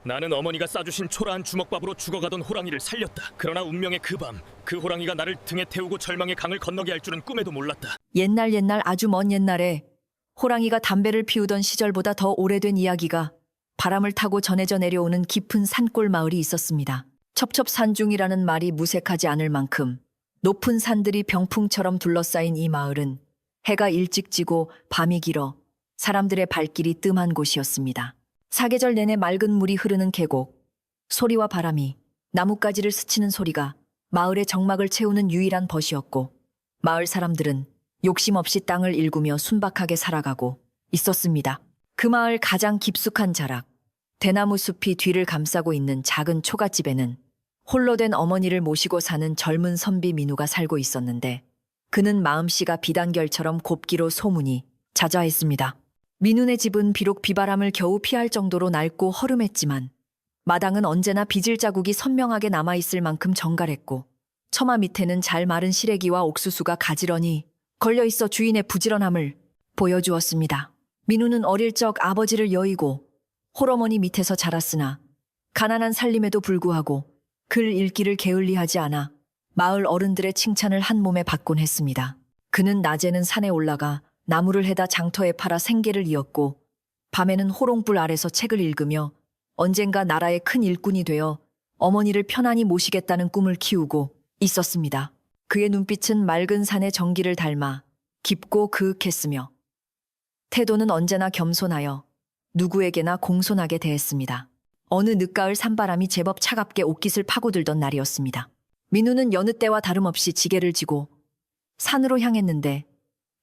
나는 어머니가 싸주신 초라한 주먹밥으로 죽어가던 호랑이를 살렸다. 그러나 운명의 그 밤, 그 호랑이가 나를 등에 태우고 절망의 강을 건너게 할 줄은 꿈에도 몰랐다. 옛날 아주 먼 옛날에 호랑이가 담배를 피우던 시절보다 더 오래된 이야기가 바람을 타고 전해져 내려오는 깊은 산골 마을이 있었습니다. 첩첩산중이라는 말이 무색하지 않을 만큼 높은 산들이 병풍처럼 둘러싸인 이 마을은 해가 일찍 지고 밤이 길어 사람들의 발길이 뜸한 곳이었습니다. 사계절 내내 맑은 물이 흐르는 계곡, 소리와 바람이 나뭇가지를 스치는 소리가 마을의 정막을 채우는 유일한 벗이었고, 마을 사람들은 욕심 없이 땅을 일구며 순박하게 살아가고 있었습니다. 그 마을 가장 깊숙한 자락, 대나무 숲이 뒤를 감싸고 있는 작은 초가집에는 홀로 된 어머니를 모시고 사는 젊은 선비 민우가 살고 있었는데, 그는 마음씨가 비단결처럼 곱기로 소문이 자자했습니다. 민우네 집은 비록 비바람을 겨우 피할 정도로 낡고 허름했지만 마당은 언제나 빚을 자국이 선명하게 남아있을 만큼 정갈했고, 처마 밑에는 잘 마른 시래기와 옥수수가 가지런히 걸려있어 주인의 부지런함을 보여주었습니다. 민우는 어릴 적 아버지를 여의고 홀어머니 밑에서 자랐으나 가난한 살림에도 불구하고 글 읽기를 게을리하지 않아 마을 어른들의 칭찬을 한 몸에 받곤 했습니다. 그는 낮에는 산에 올라가 나무를 해다 장터에 팔아 생계를 이었고, 밤에는 호롱불 아래서 책을 읽으며 언젠가 나라의 큰 일꾼이 되어 어머니를 편안히 모시겠다는 꿈을 키우고 있었습니다. 그의 눈빛은 맑은 산의 정기를 닮아 깊고 그윽했으며 태도는 언제나 겸손하여 누구에게나 공손하게 대했습니다. 어느 늦가을 산바람이 제법 차갑게 옷깃을 파고들던 날이었습니다. 민우는 여느 때와 다름없이 지게를 지고 산으로 향했는데,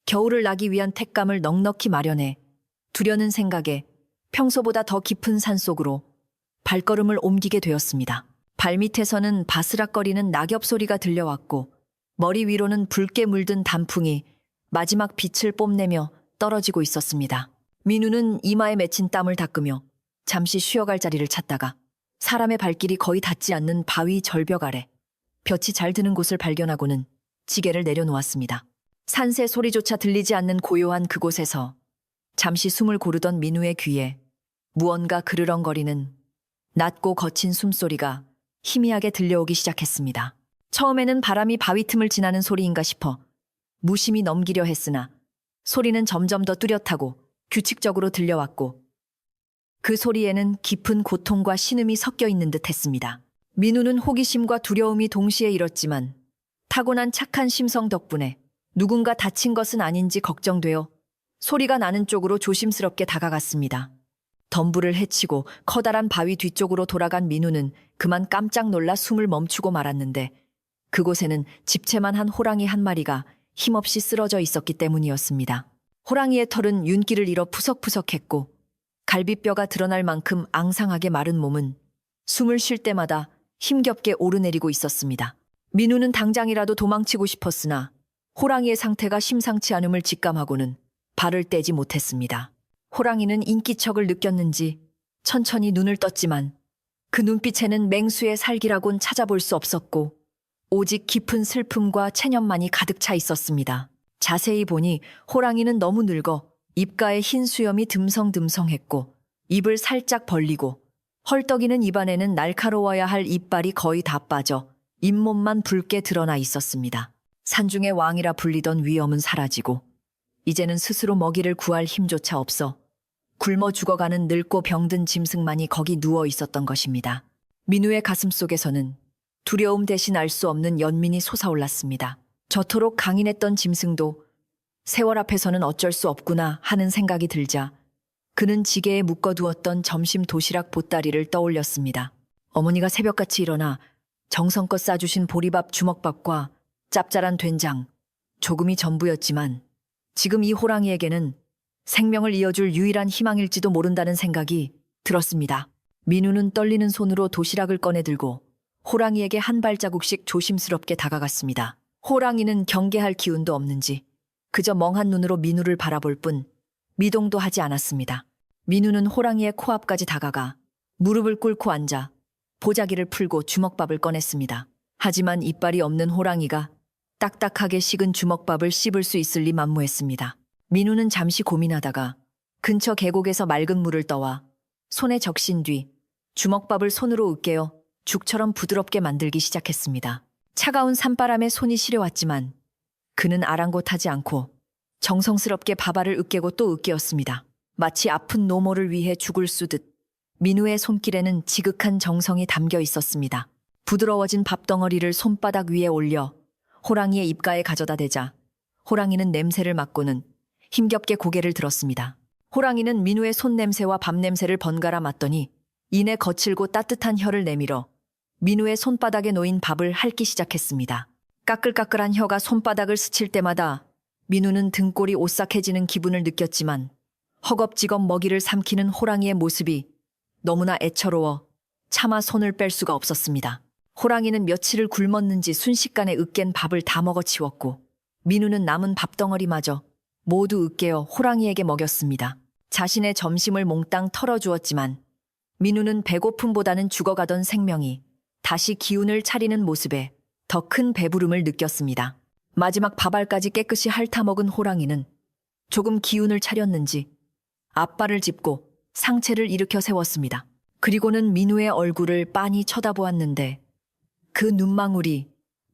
겨울을 나기 위한 택감을 넉넉히 마련해 두려는 생각에 평소보다 더 깊은 산속으로 발걸음을 옮기게 되었습니다. 발밑에서는 바스락거리는 낙엽 소리가 들려왔고, 머리 위로는 붉게 물든 단풍이 마지막 빛을 뽐내며 떨어지고 있었습니다. 민우는 이마에 맺힌 땀을 닦으며 잠시 쉬어갈 자리를 찾다가 사람의 발길이 거의 닿지 않는 바위 절벽 아래 볕이 잘 드는 곳을 발견하고는 지게를 내려놓았습니다. 산새 소리조차 들리지 않는 고요한 그곳에서 잠시 숨을 고르던 민우의 귀에 무언가 그르렁거리는 낮고 거친 숨소리가 희미하게 들려오기 시작했습니다. 처음에는 바람이 바위 틈을 지나는 소리인가 싶어 무심히 넘기려 했으나 소리는 점점 더 뚜렷하고 규칙적으로 들려왔고, 그 소리에는 깊은 고통과 신음이 섞여 있는 듯 했습니다. 민우는 호기심과 두려움이 동시에 일었지만 타고난 착한 심성 덕분에 누군가 다친 것은 아닌지 걱정되어 소리가 나는 쪽으로 조심스럽게 다가갔습니다. 덤불을 헤치고 커다란 바위 뒤쪽으로 돌아간 민우는 그만 깜짝 놀라 숨을 멈추고 말았는데, 그곳에는 집채만 호랑이 한 마리가 힘없이 쓰러져 있었기 때문이었습니다. 호랑이의 털은 윤기를 잃어 푸석푸석했고, 갈비뼈가 드러날 만큼 앙상하게 마른 몸은 숨을 쉴 때마다 힘겹게 오르내리고 있었습니다. 민우는 당장이라도 도망치고 싶었으나 호랑이의 상태가 심상치 않음을 직감하고는 발을 떼지 못했습니다. 호랑이는 인기척을 느꼈는지 천천히 눈을 떴지만 그 눈빛에는 맹수의 살기라곤 찾아볼 수 없었고, 오직 깊은 슬픔과 체념만이 가득 차 있었습니다. 자세히 보니 호랑이는 너무 늙어 입가에 흰 수염이 듬성듬성했고, 입을 살짝 벌리고 헐떡이는 입안에는 날카로워야 할 이빨이 거의 다 빠져 잇몸만 붉게 드러나 있었습니다. 산중의 왕이라 불리던 위엄은 사라지고 이제는 스스로 먹이를 구할 힘조차 없어 굶어 죽어가는 늙고 병든 짐승만이 거기 누워 있었던 것입니다. 민우의 가슴속에서는 두려움 대신 알 수 없는 연민이 솟아올랐습니다. 저토록 강인했던 짐승도 세월 앞에서는 어쩔 수 없구나 하는 생각이 들자 그는 지게에 묶어두었던 점심 도시락 보따리를 떠올렸습니다. 어머니가 새벽같이 일어나 정성껏 싸주신 보리밥 주먹밥과 짭짤한 된장, 조금이 전부였지만 지금 이 호랑이에게는 생명을 이어줄 유일한 희망일지도 모른다는 생각이 들었습니다. 민우는 떨리는 손으로 도시락을 꺼내 들고 호랑이에게 한 발자국씩 조심스럽게 다가갔습니다. 호랑이는 경계할 기운도 없는지 그저 멍한 눈으로 민우를 바라볼 뿐 미동도 하지 않았습니다. 민우는 호랑이의 코앞까지 다가가 무릎을 꿇고 앉아 보자기를 풀고 주먹밥을 꺼냈습니다. 하지만 이빨이 없는 호랑이가 딱딱하게 식은 주먹밥을 씹을 수 있을 리 만무했습니다. 민우는 잠시 고민하다가 근처 계곡에서 맑은 물을 떠와 손에 적신 뒤 주먹밥을 손으로 으깨어 죽처럼 부드럽게 만들기 시작했습니다. 차가운 산바람에 손이 시려왔지만 그는 아랑곳하지 않고 정성스럽게 밥알을 으깨고 또 으깨었습니다. 마치 아픈 노모를 위해 죽을 쑤듯 민우의 손길에는 지극한 정성이 담겨 있었습니다. 부드러워진 밥덩어리를 손바닥 위에 올려 호랑이의 입가에 가져다 대자 호랑이는 냄새를 맡고는 힘겹게 고개를 들었습니다. 호랑이는 민우의 손냄새와 밥 냄새를 번갈아 맡더니 이내 거칠고 따뜻한 혀를 내밀어 민우의 손바닥에 놓인 밥을 핥기 시작했습니다. 까끌까끌한 혀가 손바닥을 스칠 때마다 민우는 등골이 오싹해지는 기분을 느꼈지만 허겁지겁 먹이를 삼키는 호랑이의 모습이 너무나 애처로워 차마 손을 뺄 수가 없었습니다. 호랑이는 며칠을 굶었는지 순식간에 으깬 밥을 다 먹어치웠고 민우는 남은 밥덩어리마저 모두 으깨어 호랑이에게 먹였습니다. 자신의 점심을 몽땅 털어주었지만 민우는 배고픔보다는 죽어가던 생명이 다시 기운을 차리는 모습에 더 큰 배부름을 느꼈습니다. 마지막 밥알까지 깨끗이 핥아먹은 호랑이는 조금 기운을 차렸는지 앞발을 짚고 상체를 일으켜 세웠습니다. 그리고는 민우의 얼굴을 빤히 쳐다보았는데 그 눈망울이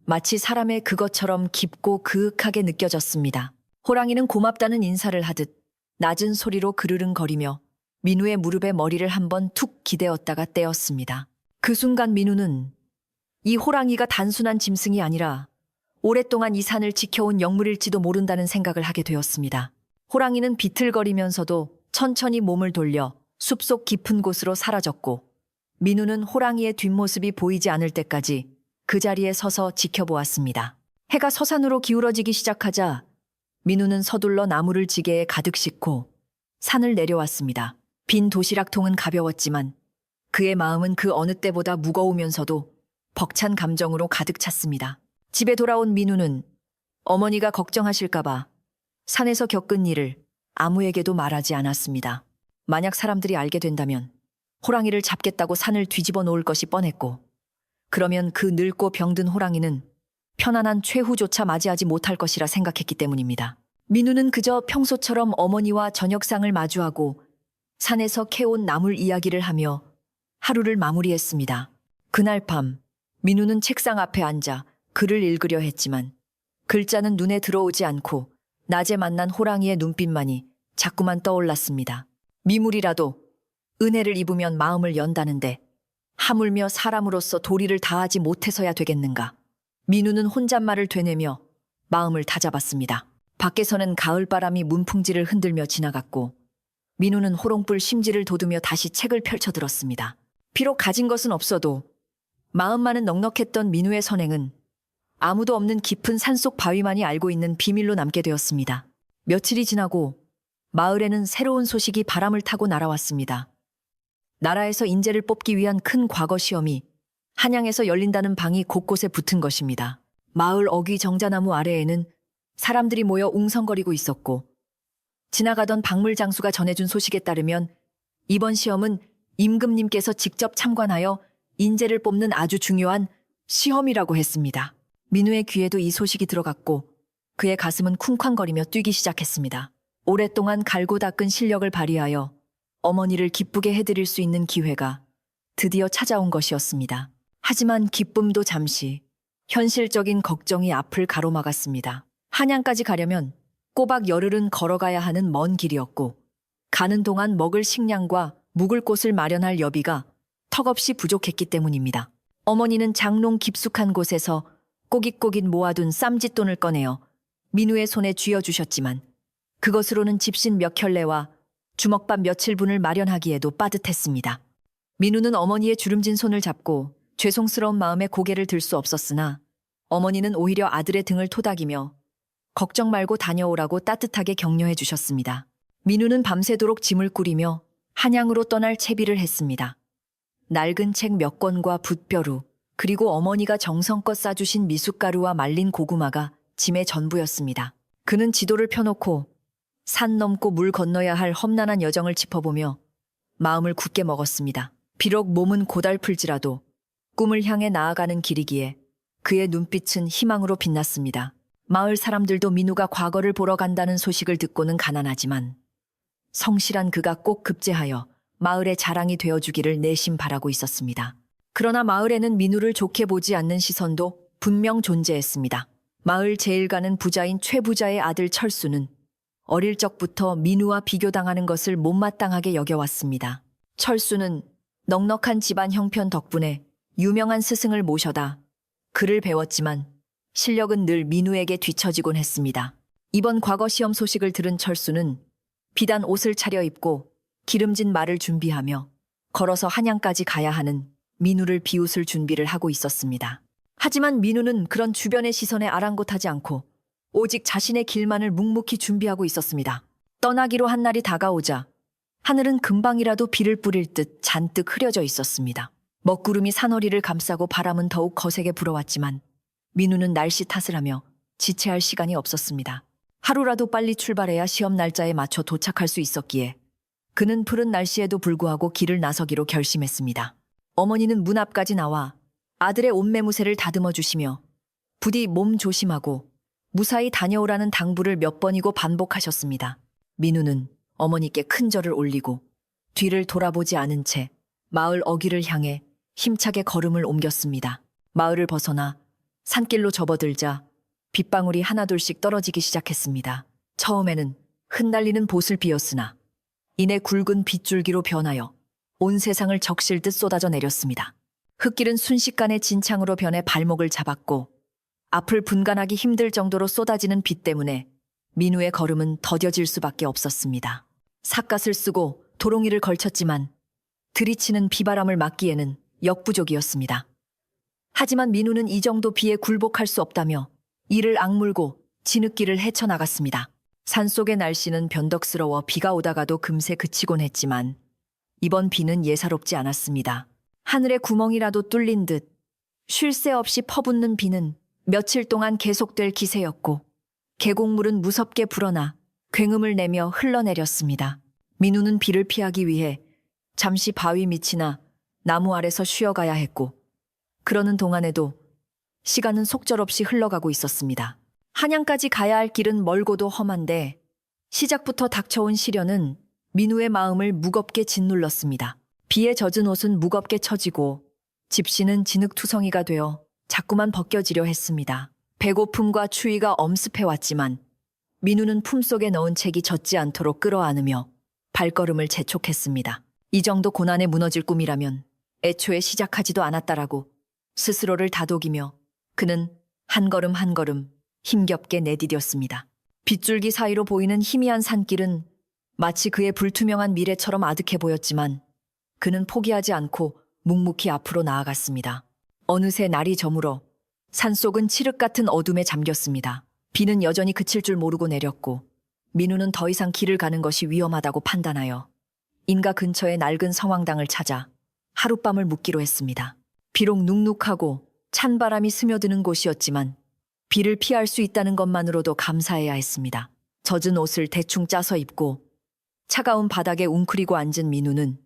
마치 사람의 그것처럼 깊고 그윽하게 느껴졌습니다. 호랑이는 고맙다는 인사를 하듯 낮은 소리로 그르릉거리며 민우의 무릎에 머리를 한번 툭 기대었다가 떼었습니다. 그 순간 민우는 이 호랑이가 단순한 짐승이 아니라 오랫동안 이 산을 지켜온 영물일지도 모른다는 생각을 하게 되었습니다. 호랑이는 비틀거리면서도 천천히 몸을 돌려 숲속 깊은 곳으로 사라졌고 민우는 호랑이의 뒷모습이 보이지 않을 때까지 그 자리에 서서 지켜보았습니다. 해가 서산으로 기울어지기 시작하자 민우는 서둘러 나무를 지게에 가득 싣고 산을 내려왔습니다. 빈 도시락통은 가벼웠지만 그의 마음은 그 어느 때보다 무거우면서도 벅찬 감정으로 가득 찼습니다. 집에 돌아온 민우는 어머니가 걱정하실까봐 산에서 겪은 일을 아무에게도 말하지 않았습니다. 만약 사람들이 알게 된다면 호랑이를 잡겠다고 산을 뒤집어 놓을 것이 뻔했고 그러면 그 늙고 병든 호랑이는 편안한 최후조차 맞이하지 못할 것이라 생각했기 때문입니다. 민우는 그저 평소처럼 어머니와 저녁상을 마주하고 산에서 캐온 나물 이야기를 하며 하루를 마무리했습니다. 그날 밤 민우는 책상 앞에 앉아 글을 읽으려 했지만 글자는 눈에 들어오지 않고 낮에 만난 호랑이의 눈빛만이 자꾸만 떠올랐습니다. 미물이라도 은혜를 입으면 마음을 연다는데 하물며 사람으로서 도리를 다하지 못해서야 되겠는가. 민우는 혼잣말을 되뇌며 마음을 다잡았습니다. 밖에서는 가을바람이 문풍지를 흔들며 지나갔고 민우는 호롱불 심지를 돋우며 다시 책을 펼쳐들었습니다. 비록 가진 것은 없어도 마음만은 넉넉했던 민우의 선행은 아무도 없는 깊은 산속 바위만이 알고 있는 비밀로 남게 되었습니다. 며칠이 지나고 마을에는 새로운 소식이 바람을 타고 날아왔습니다. 나라에서 인재를 뽑기 위한 큰 과거 시험이 한양에서 열린다는 방이 곳곳에 붙은 것입니다. 마을 어귀 정자나무 아래에는 사람들이 모여 웅성거리고 있었고 지나가던 박물 장수가 전해준 소식에 따르면 이번 시험은 임금님께서 직접 참관하여 인재를 뽑는 아주 중요한 시험이라고 했습니다. 민우의 귀에도 이 소식이 들어갔고 그의 가슴은 쿵쾅거리며 뛰기 시작했습니다. 오랫동안 갈고 닦은 실력을 발휘하여 어머니를 기쁘게 해드릴 수 있는 기회가 드디어 찾아온 것이었습니다. 하지만 기쁨도 잠시, 현실적인 걱정이 앞을 가로막았습니다. 한양까지 가려면 꼬박 열흘은 걸어가야 하는 먼 길이었고 가는 동안 먹을 식량과 묵을 곳을 마련할 여비가 턱없이 부족했기 때문입니다. 어머니는 장롱 깊숙한 곳에서 꼬깃꼬깃 모아둔 쌈짓돈을 꺼내어 민우의 손에 쥐어주셨지만 그것으로는 집신 몇 켤레와 주먹밥 며칠분을 마련하기에도 빠듯했습니다. 민우는 어머니의 주름진 손을 잡고 죄송스러운 마음에 고개를 들 수 없었으나 어머니는 오히려 아들의 등을 토닥이며 걱정 말고 다녀오라고 따뜻하게 격려해 주셨습니다. 민우는 밤새도록 짐을 꾸리며 한양으로 떠날 채비를 했습니다. 낡은 책 몇 권과 붓벼루, 그리고 어머니가 정성껏 싸주신 미숫가루와 말린 고구마가 짐의 전부였습니다. 그는 지도를 펴놓고 산 넘고 물 건너야 할 험난한 여정을 짚어보며 마음을 굳게 먹었습니다. 비록 몸은 고달플지라도 꿈을 향해 나아가는 길이기에 그의 눈빛은 희망으로 빛났습니다. 마을 사람들도 민우가 과거를 보러 간다는 소식을 듣고는 가난하지만 성실한 그가 꼭 급제하여 마을의 자랑이 되어주기를 내심 바라고 있었습니다. 그러나 마을에는 민우를 좋게 보지 않는 시선도 분명 존재했습니다. 마을 제일가는 부자인 최부자의 아들 철수는 어릴 적부터 민우와 비교당하는 것을 못마땅하게 여겨왔습니다. 철수는 넉넉한 집안 형편 덕분에 유명한 스승을 모셔다 글을 배웠지만 실력은 늘 민우에게 뒤처지곤 했습니다. 이번 과거 시험 소식을 들은 철수는 비단 옷을 차려입고 기름진 말을 준비하며 걸어서 한양까지 가야 하는 민우를 비웃을 준비를 하고 있었습니다. 하지만 민우는 그런 주변의 시선에 아랑곳하지 않고 오직 자신의 길만을 묵묵히 준비하고 있었습니다. 떠나기로 한 날이 다가오자 하늘은 금방이라도 비를 뿌릴 듯 잔뜩 흐려져 있었습니다. 먹구름이 산허리를 감싸고 바람은 더욱 거세게 불어왔지만 민우는 날씨 탓을 하며 지체할 시간이 없었습니다. 하루라도 빨리 출발해야 시험 날짜에 맞춰 도착할 수 있었기에 그는 푸른 날씨에도 불구하고 길을 나서기로 결심했습니다. 어머니는 문 앞까지 나와 아들의 옷매무새를 다듬어 주시며 부디 몸 조심하고 무사히 다녀오라는 당부를 몇 번이고 반복하셨습니다. 민우는 어머니께 큰 절을 올리고 뒤를 돌아보지 않은 채 마을 어귀를 향해 힘차게 걸음을 옮겼습니다. 마을을 벗어나 산길로 접어들자 빗방울이 하나둘씩 떨어지기 시작했습니다. 처음에는 흩날리는 보슬 비었으나 이내 굵은 빗줄기로 변하여 온 세상을 적실듯 쏟아져 내렸습니다. 흙길은 순식간에 진창으로 변해 발목을 잡았고 앞을 분간하기 힘들 정도로 쏟아지는 빗 때문에 민우의 걸음은 더뎌질 수밖에 없었습니다. 삿갓을 쓰고 도롱이를 걸쳤지만 들이치는 비바람을 막기에는 역부족이었습니다. 하지만 민우는 이 정도 비에 굴복할 수 없다며 이를 악물고 진흙길을 헤쳐나갔습니다. 산속의 날씨는 변덕스러워 비가 오다가도 금세 그치곤 했지만 이번 비는 예사롭지 않았습니다. 하늘에 구멍이라도 뚫린 듯 쉴 새 없이 퍼붓는 비는 며칠 동안 계속될 기세였고 계곡물은 무섭게 불어나 굉음을 내며 흘러내렸습니다. 민우는 비를 피하기 위해 잠시 바위 밑이나 나무 아래서 쉬어가야 했고 그러는 동안에도 시간은 속절없이 흘러가고 있었습니다. 한양까지 가야 할 길은 멀고도 험한데 시작부터 닥쳐온 시련은 민우의 마음을 무겁게 짓눌렀습니다. 비에 젖은 옷은 무겁게 처지고 집시는 진흙투성이가 되어 자꾸만 벗겨지려 했습니다. 배고픔과 추위가 엄습해왔지만 민우는 품속에 넣은 책이 젖지 않도록 끌어안으며 발걸음을 재촉했습니다. 이 정도 고난에 무너질 꿈이라면 애초에 시작하지도 않았다라고 스스로를 다독이며 그는 한 걸음 한 걸음 힘겹게 내디뎠습니다. 빗줄기 사이로 보이는 희미한 산길은 마치 그의 불투명한 미래처럼 아득해 보였지만 그는 포기하지 않고 묵묵히 앞으로 나아갔습니다. 어느새 날이 저물어 산속은 칠흑 같은 어둠에 잠겼습니다. 비는 여전히 그칠 줄 모르고 내렸고 민우는 더 이상 길을 가는 것이 위험하다고 판단하여 인가 근처의 낡은 성황당을 찾아 하룻밤을 묵기로 했습니다. 비록 눅눅하고 찬 바람이 스며드는 곳이었지만 비를 피할 수 있다는 것만으로도 감사해야 했습니다. 젖은 옷을 대충 짜서 입고 차가운 바닥에 웅크리고 앉은 민우는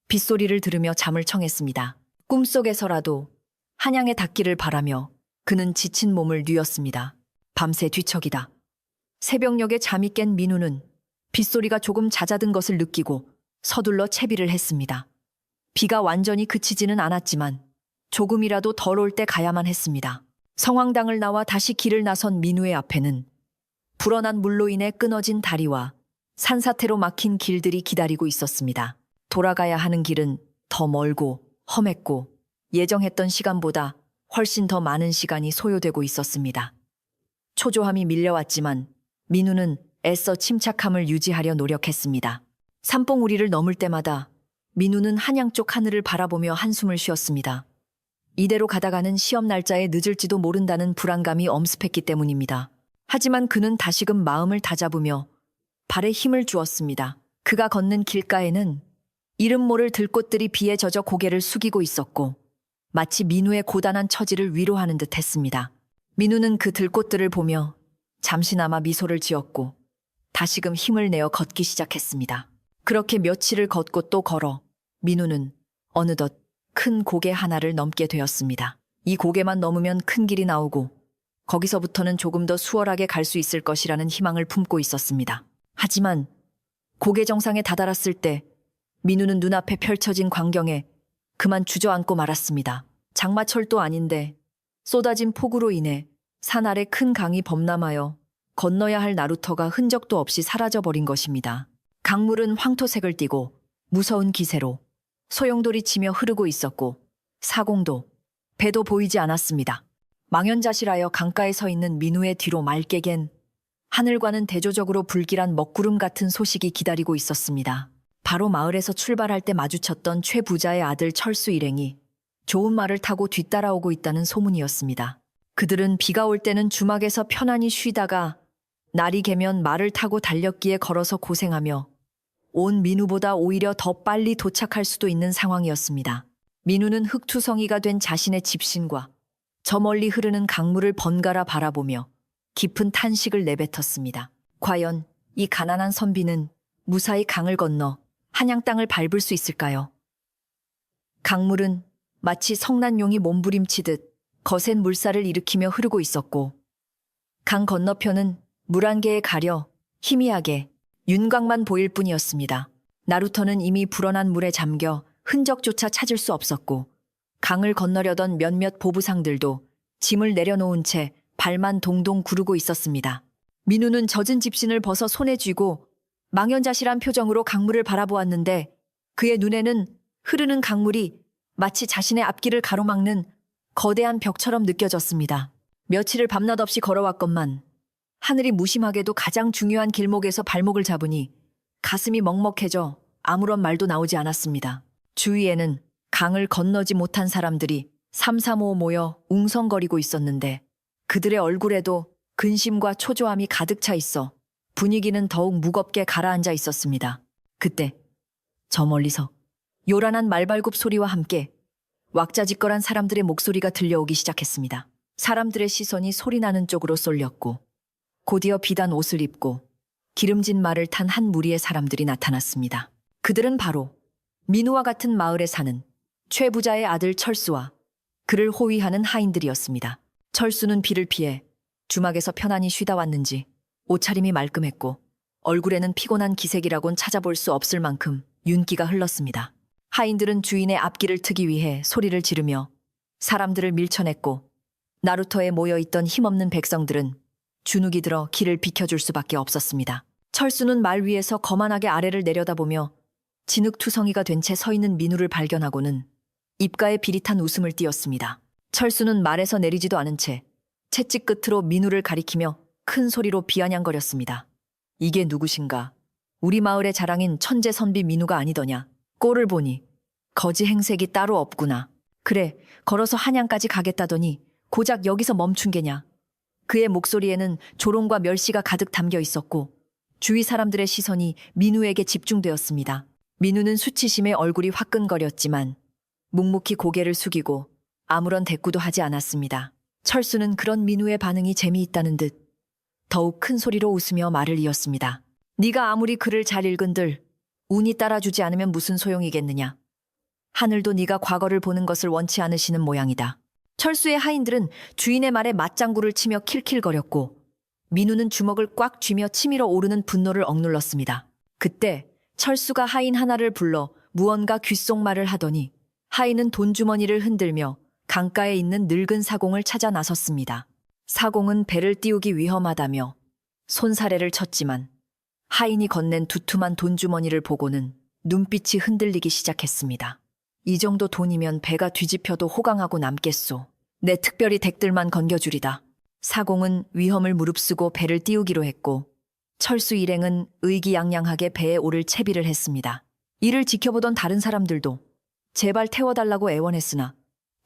빗소리를 들으며 잠을 청했습니다. 꿈속에서라도 한양에 닿기를 바라며 그는 지친 몸을 뉘었습니다. 밤새 뒤척이다. 새벽녘에 잠이 깬 민우는 빗소리가 조금 잦아든 것을 느끼고 서둘러 채비를 했습니다. 비가 완전히 그치지는 않았지만 조금이라도 덜 올 때 가야만 했습니다. 성황당을 나와 다시 길을 나선 민우의 앞에는 불어난 물로 인해 끊어진 다리와 산사태로 막힌 길들이 기다리고 있었습니다. 돌아가야 하는 길은 더 멀고 험했고 예정했던 시간보다 훨씬 더 많은 시간이 소요되고 있었습니다. 초조함이 밀려왔지만 민우는 애써 침착함을 유지하려 노력했습니다. 산봉우리를 넘을 때마다 민우는 한양 쪽 하늘을 바라보며 한숨을 쉬었습니다. 이대로 가다가는 시험 날짜에 늦을지도 모른다는 불안감이 엄습했기 때문입니다. 하지만 그는 다시금 마음을 다잡으며 발에 힘을 주었습니다. 그가 걷는 길가에는 이름 모를 들꽃들이 비에 젖어 고개를 숙이고 있었고 마치 민우의 고단한 처지를 위로하는 듯 했습니다. 민우는 그 들꽃들을 보며 잠시나마 미소를 지었고 다시금 힘을 내어 걷기 시작했습니다. 그렇게 며칠을 걷고 또 걸어 민우는 어느덧 큰 고개 하나를 넘게 되었습니다. 이 고개만 넘으면 큰 길이 나오고 거기서부터는 조금 더 수월하게 갈 수 있을 것이라는 희망을 품고 있었습니다. 하지만 고개 정상에 다다랐을 때 민우는 눈앞에 펼쳐진 광경에 그만 주저앉고 말았습니다. 장마철도 아닌데 쏟아진 폭우로 인해 산 아래 큰 강이 범람하여 건너야 할 나루터가 흔적도 없이 사라져버린 것입니다. 강물은 황토색을 띠고 무서운 기세로 소용돌이 치며 흐르고 있었고 사공도 배도 보이지 않았습니다. 망연자실하여 강가에 서 있는 민우의 뒤로 맑게 갠 하늘과는 대조적으로 불길한 먹구름 같은 소식이 기다리고 있었습니다. 바로 마을에서 출발할 때 마주쳤던 최 부자의 아들 철수 일행이 좋은 말을 타고 뒤따라오고 있다는 소문이었습니다. 그들은 비가 올 때는 주막에서 편안히 쉬다가 날이 개면 말을 타고 달렸기에 걸어서 고생하며 온 민우보다 오히려 더 빨리 도착할 수도 있는 상황이었습니다. 민우는 흙투성이가 된 자신의 집신과 저 멀리 흐르는 강물을 번갈아 바라보며 깊은 탄식을 내뱉었습니다. 과연 이 가난한 선비는 무사히 강을 건너 한양 땅을 밟을 수 있을까요? 강물은 마치 성난용이 몸부림치듯 거센 물살을 일으키며 흐르고 있었고 강 건너편은 물 안개에 가려 희미하게 윤곽만 보일 뿐이었습니다. 나루터는 이미 불어난 물에 잠겨 흔적조차 찾을 수 없었고 강을 건너려던 몇몇 보부상들도 짐을 내려놓은 채 발만 동동 구르고 있었습니다. 민우는 젖은 집신을 벗어 손에 쥐고 망연자실한 표정으로 강물을 바라보았는데 그의 눈에는 흐르는 강물이 마치 자신의 앞길을 가로막는 거대한 벽처럼 느껴졌습니다. 며칠을 밤낮 없이 걸어왔건만 하늘이 무심하게도 가장 중요한 길목에서 발목을 잡으니 가슴이 먹먹해져 아무런 말도 나오지 않았습니다. 주위에는 강을 건너지 못한 사람들이 삼삼오오 모여 웅성거리고 있었는데 그들의 얼굴에도 근심과 초조함이 가득 차 있어 분위기는 더욱 무겁게 가라앉아 있었습니다. 그때 저 멀리서 요란한 말발굽 소리와 함께 왁자지껄한 사람들의 목소리가 들려오기 시작했습니다. 사람들의 시선이 소리나는 쪽으로 쏠렸고 곧이어 비단 옷을 입고 기름진 말을 탄 한 무리의 사람들이 나타났습니다. 그들은 바로 민우와 같은 마을에 사는 최 부자의 아들 철수와 그를 호위하는 하인들이었습니다. 철수는 비를 피해 주막에서 편안히 쉬다 왔는지 옷차림이 말끔했고 얼굴에는 피곤한 기색이라곤 찾아볼 수 없을 만큼 윤기가 흘렀습니다. 하인들은 주인의 앞길을 트기 위해 소리를 지르며 사람들을 밀쳐냈고 나루터에 모여있던 힘없는 백성들은 주눅이 들어 길을 비켜줄 수밖에 없었습니다. 철수는 말 위에서 거만하게 아래를 내려다보며 진흙투성이가 된 채 서 있는 민우를 발견하고는 입가에 비릿한 웃음을 띄었습니다. 철수는 말에서 내리지도 않은 채 채찍 끝으로 민우를 가리키며 큰 소리로 비아냥거렸습니다. 이게 누구신가? 우리 마을의 자랑인 천재 선비 민우가 아니더냐? 꼴을 보니 거지 행색이 따로 없구나. 그래, 걸어서 한양까지 가겠다더니 고작 여기서 멈춘 게냐? 그의 목소리에는 조롱과 멸시가 가득 담겨 있었고 주위 사람들의 시선이 민우에게 집중되었습니다. 민우는 수치심에 얼굴이 화끈거렸지만 묵묵히 고개를 숙이고 아무런 대꾸도 하지 않았습니다. 철수는 그런 민우의 반응이 재미있다는 듯 더욱 큰 소리로 웃으며 말을 이었습니다. 네가 아무리 글을 잘 읽은들 운이 따라주지 않으면 무슨 소용이겠느냐. 하늘도 네가 과거를 보는 것을 원치 않으시는 모양이다. 철수의 하인들은 주인의 말에 맞장구를 치며 킬킬거렸고 민우는 주먹을 꽉 쥐며 치밀어 오르는 분노를 억눌렀습니다. 그때 철수가 하인 하나를 불러 무언가 귓속말을 하더니 하인은 돈주머니를 흔들며 강가에 있는 늙은 사공을 찾아 나섰습니다. 사공은 배를 띄우기 위험하다며 손사래를 쳤지만 하인이 건넨 두툼한 돈주머니를 보고는 눈빛이 흔들리기 시작했습니다. 이 정도 돈이면 배가 뒤집혀도 호강하고 남겠소. 내 특별히 댁들만 건겨주리다. 사공은 위험을 무릅쓰고 배를 띄우기로 했고 철수 일행은 의기양양하게 배에 오를 채비를 했습니다. 이를 지켜보던 다른 사람들도 제발 태워달라고 애원했으나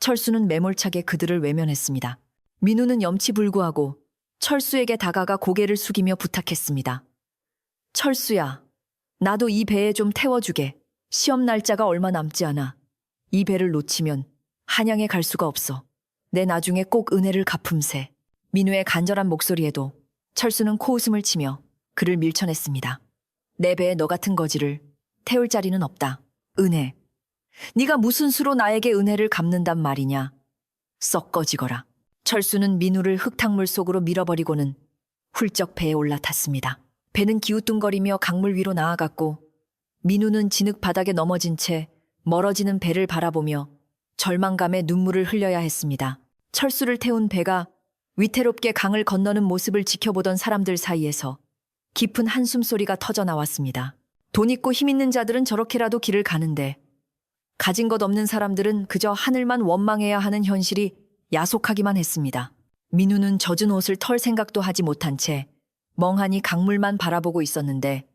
철수는 매몰차게 그들을 외면했습니다. 민우는 염치불구하고 철수에게 다가가 고개를 숙이며 부탁했습니다. 철수야, 나도 이 배에 좀 태워주게. 시험 날짜가 얼마 남지 않아. 이 배를 놓치면 한양에 갈 수가 없어. 내 나중에 꼭 은혜를 갚음세. 민우의 간절한 목소리에도 철수는 코웃음을 치며 그를 밀쳐냈습니다. 내 배에 너 같은 거지를 태울 자리는 없다. 은혜. 네가 무슨 수로 나에게 은혜를 갚는단 말이냐. 썩 꺼지거라. 철수는 민우를 흙탕물 속으로 밀어버리고는 훌쩍 배에 올라탔습니다. 배는 기우뚱거리며 강물 위로 나아갔고 민우는 진흙 바닥에 넘어진 채 멀어지는 배를 바라보며 절망감에 눈물을 흘려야 했습니다. 철수를 태운 배가 위태롭게 강을 건너는 모습을 지켜보던 사람들 사이에서 깊은 한숨 소리가 터져 나왔습니다. 돈 있고 힘 있는 자들은 저렇게라도 길을 가는데 가진 것 없는 사람들은 그저 하늘만 원망해야 하는 현실이 야속하기만 했습니다. 민우는 젖은 옷을 털 생각도 하지 못한 채 멍하니 강물만 바라보고 있었는데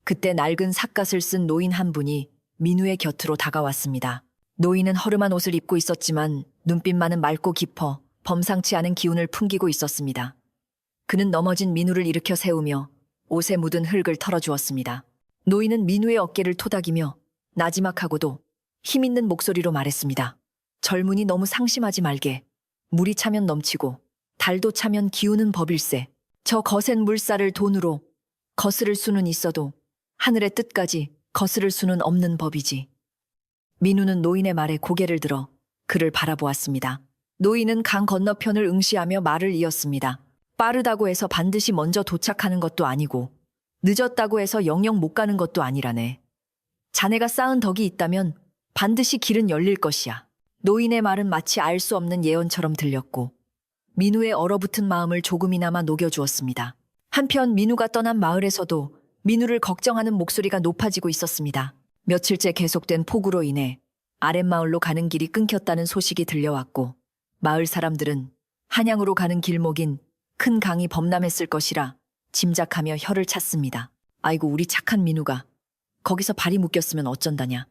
그때 낡은 삿갓을 쓴 노인 한 분이 민우의 곁으로 다가왔습니다. 노인은 허름한 옷을 입고 있었지만 눈빛만은 맑고 깊어 범상치 않은 기운을 풍기고 있었습니다. 그는 넘어진 민우를 일으켜 세우며 옷에 묻은 흙을 털어주었습니다. 노인은 민우의 어깨를 토닥이며 나지막하고도 힘있는 목소리로 말했습니다. 젊은이 너무 상심하지 말게. 물이 차면 넘치고 달도 차면 기우는 법일세. 저 거센 물살을 돈으로 거스를 수는 있어도 하늘의 뜻까지 거스를 수는 없는 법이지. 민우는 노인의 말에 고개를 들어 그를 바라보았습니다. 노인은 강 건너편을 응시하며 말을 이었습니다. 빠르다고 해서 반드시 먼저 도착하는 것도 아니고 늦었다고 해서 영영 못 가는 것도 아니라네. 자네가 쌓은 덕이 있다면 반드시 길은 열릴 것이야. 노인의 말은 마치 알 수 없는 예언처럼 들렸고 민우의 얼어붙은 마음을 조금이나마 녹여주었습니다. 한편 민우가 떠난 마을에서도 민우를 걱정하는 목소리가 높아지고 있었습니다. 며칠째 계속된 폭우로 인해 아랫마을로 가는 길이 끊겼다는 소식이 들려왔고 마을 사람들은 한양으로 가는 길목인 큰 강이 범람했을 것이라 짐작하며 혀를 찼습니다. 아이고 우리 착한 민우가 거기서 발이 묶였으면 어쩐다냐.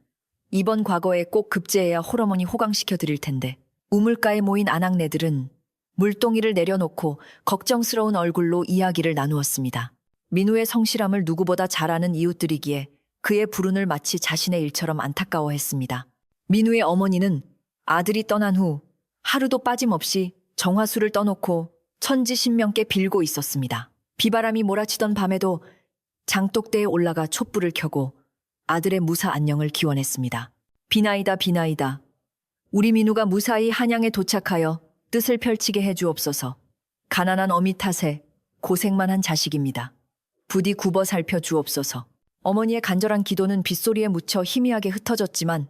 이번 과거에 꼭 급제해야 홀어머니 호강시켜 드릴 텐데. 우물가에 모인 아낙네들은 물동이를 내려놓고 걱정스러운 얼굴로 이야기를 나누었습니다. 민우의 성실함을 누구보다 잘 아는 이웃들이기에 그의 불운을 마치 자신의 일처럼 안타까워했습니다. 민우의 어머니는 아들이 떠난 후 하루도 빠짐없이 정화수를 떠놓고 천지신명께 빌고 있었습니다. 비바람이 몰아치던 밤에도 장독대에 올라가 촛불을 켜고 아들의 무사 안녕을 기원했습니다. 비나이다 비나이다. 우리 민우가 무사히 한양에 도착하여 뜻을 펼치게 해주옵소서. 가난한 어미 탓에 고생만 한 자식입니다. 부디 굽어 살펴 주옵소서. 어머니의 간절한 기도는 빗소리에 묻혀 희미하게 흩어졌지만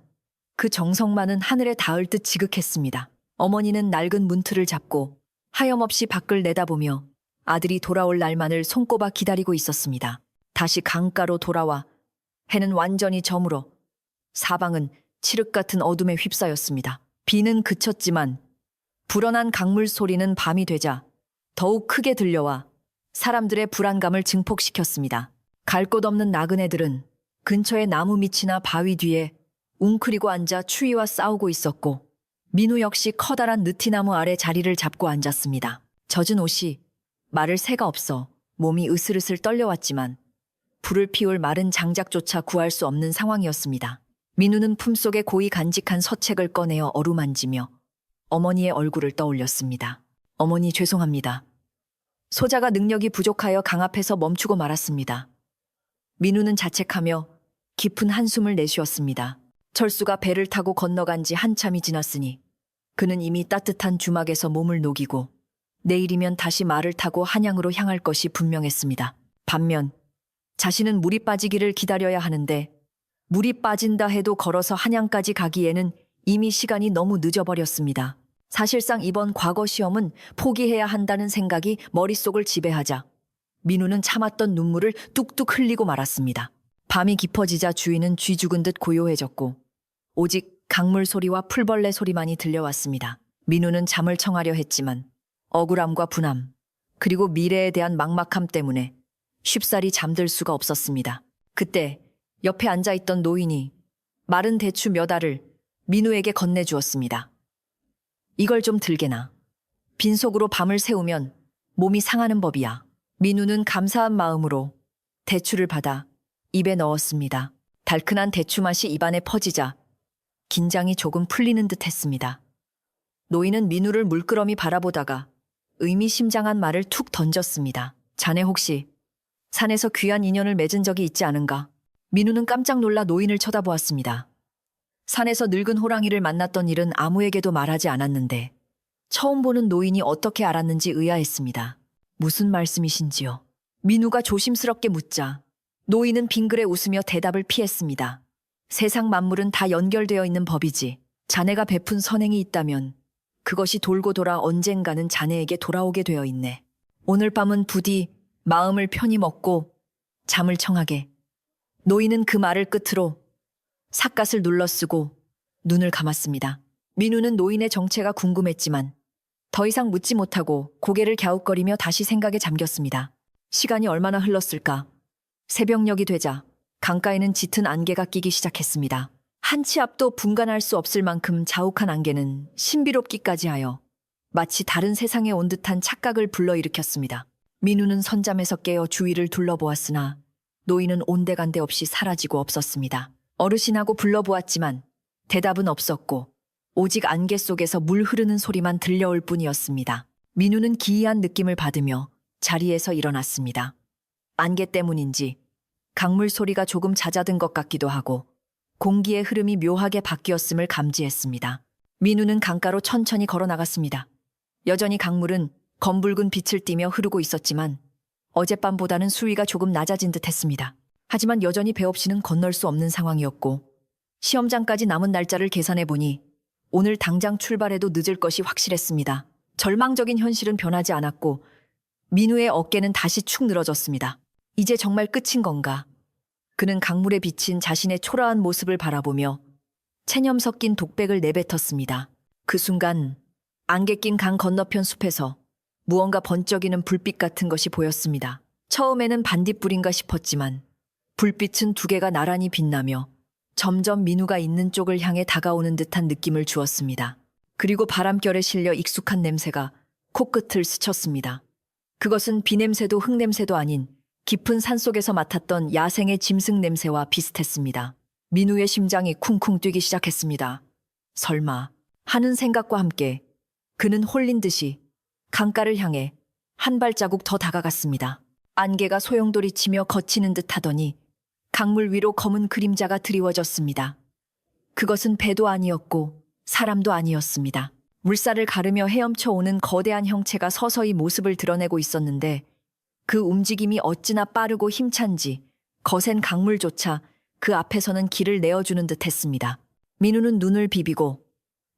그 정성만은 하늘에 닿을 듯 지극했습니다. 어머니는 낡은 문틀을 잡고 하염없이 밖을 내다보며 아들이 돌아올 날만을 손꼽아 기다리고 있었습니다. 다시 강가로 돌아와 해는 완전히 저물어 사방은 칠흑 같은 어둠에 휩싸였습니다. 비는 그쳤지만 불어난 강물 소리는 밤이 되자 더욱 크게 들려와 사람들의 불안감을 증폭시켰습니다. 갈 곳 없는 나그네들은 근처의 나무 밑이나 바위 뒤에 웅크리고 앉아 추위와 싸우고 있었고 민우 역시 커다란 느티나무 아래 자리를 잡고 앉았습니다. 젖은 옷이 마를 새가 없어 몸이 으슬으슬 떨려왔지만 불을 피울 마른 장작조차 구할 수 없는 상황이었습니다. 민우는 품속에 고이 간직한 서책을 꺼내어 어루만지며 어머니의 얼굴을 떠올렸습니다. 어머니 죄송합니다. 소자가 능력이 부족하여 강 앞에서 멈추고 말았습니다. 민우는 자책하며 깊은 한숨을 내쉬었습니다. 철수가 배를 타고 건너간 지 한참이 지났으니 그는 이미 따뜻한 주막에서 몸을 녹이고 내일이면 다시 말을 타고 한양으로 향할 것이 분명했습니다. 반면 자신은 물이 빠지기를 기다려야 하는데 물이 빠진다 해도 걸어서 한양까지 가기에는 이미 시간이 너무 늦어버렸습니다. 사실상 이번 과거 시험은 포기해야 한다는 생각이 머릿속을 지배하자 민우는 참았던 눈물을 뚝뚝 흘리고 말았습니다. 밤이 깊어지자 주위는 쥐 죽은 듯 고요해졌고 오직 강물 소리와 풀벌레 소리만이 들려왔습니다. 민우는 잠을 청하려 했지만 억울함과 분함 그리고 미래에 대한 막막함 때문에 쉽사리 잠들 수가 없었습니다. 그때 옆에 앉아있던 노인이 마른 대추 몇 알을 민우에게 건네주었습니다. 이걸 좀 들게나. 빈속으로 밤을 새우면 몸이 상하는 법이야. 민우는 감사한 마음으로 대추를 받아 입에 넣었습니다. 달큰한 대추 맛이 입안에 퍼지자 긴장이 조금 풀리는 듯 했습니다. 노인은 민우를 물끄러미 바라보다가 의미심장한 말을 툭 던졌습니다. 자네 혹시 산에서 귀한 인연을 맺은 적이 있지 않은가? 민우는 깜짝 놀라 노인을 쳐다보았습니다. 산에서 늙은 호랑이를 만났던 일은 아무에게도 말하지 않았는데 처음 보는 노인이 어떻게 알았는지 의아했습니다. 무슨 말씀이신지요? 민우가 조심스럽게 묻자 노인은 빙그레 웃으며 대답을 피했습니다. 세상 만물은 다 연결되어 있는 법이지. 자네가 베푼 선행이 있다면 그것이 돌고 돌아 언젠가는 자네에게 돌아오게 되어 있네. 오늘 밤은 부디 마음을 편히 먹고 잠을 청하게. 노인은 그 말을 끝으로 삿갓을 눌러쓰고 눈을 감았습니다. 민우는 노인의 정체가 궁금했지만 더 이상 묻지 못하고 고개를 갸웃거리며 다시 생각에 잠겼습니다. 시간이 얼마나 흘렀을까? 새벽녘이 되자 강가에는 짙은 안개가 끼기 시작했습니다. 한 치 앞도 분간할 수 없을 만큼 자욱한 안개는 신비롭기까지 하여 마치 다른 세상에 온 듯한 착각을 불러일으켰습니다. 민우는 선잠에서 깨어 주위를 둘러보았으나 노인은 온데간데 없이 사라지고 없었습니다. 어르신하고 불러보았지만 대답은 없었고 오직 안개 속에서 물 흐르는 소리만 들려올 뿐이었습니다. 민우는 기이한 느낌을 받으며 자리에서 일어났습니다. 안개 때문인지 강물 소리가 조금 잦아든 것 같기도 하고 공기의 흐름이 묘하게 바뀌었음을 감지했습니다. 민우는 강가로 천천히 걸어 나갔습니다. 여전히 강물은 검붉은 빛을 띠며 흐르고 있었지만 어젯밤보다는 수위가 조금 낮아진 듯 했습니다. 하지만 여전히 배 없이는 건널 수 없는 상황이었고 시험장까지 남은 날짜를 계산해 보니 오늘 당장 출발해도 늦을 것이 확실했습니다. 절망적인 현실은 변하지 않았고 민우의 어깨는 다시 축 늘어졌습니다. 이제 정말 끝인 건가? 그는 강물에 비친 자신의 초라한 모습을 바라보며 체념 섞인 독백을 내뱉었습니다. 그 순간 안개 낀 강 건너편 숲에서 무언가 번쩍이는 불빛 같은 것이 보였습니다. 처음에는 반딧불인가 싶었지만 불빛은 두 개가 나란히 빛나며 점점 민우가 있는 쪽을 향해 다가오는 듯한 느낌을 주었습니다. 그리고 바람결에 실려 익숙한 냄새가 코끝을 스쳤습니다. 그것은 비냄새도 흙냄새도 아닌 깊은 산속에서 맡았던 야생의 짐승 냄새와 비슷했습니다. 민우의 심장이 쿵쿵 뛰기 시작했습니다. 설마 하는 생각과 함께 그는 홀린 듯이 강가를 향해 한 발자국 더 다가갔습니다. 안개가 소용돌이치며 걷히는 듯 하더니 강물 위로 검은 그림자가 드리워졌습니다. 그것은 배도 아니었고 사람도 아니었습니다. 물살을 가르며 헤엄쳐 오는 거대한 형체가 서서히 모습을 드러내고 있었는데 그 움직임이 어찌나 빠르고 힘찬지 거센 강물조차 그 앞에서는 길을 내어주는 듯 했습니다. 민우는 눈을 비비고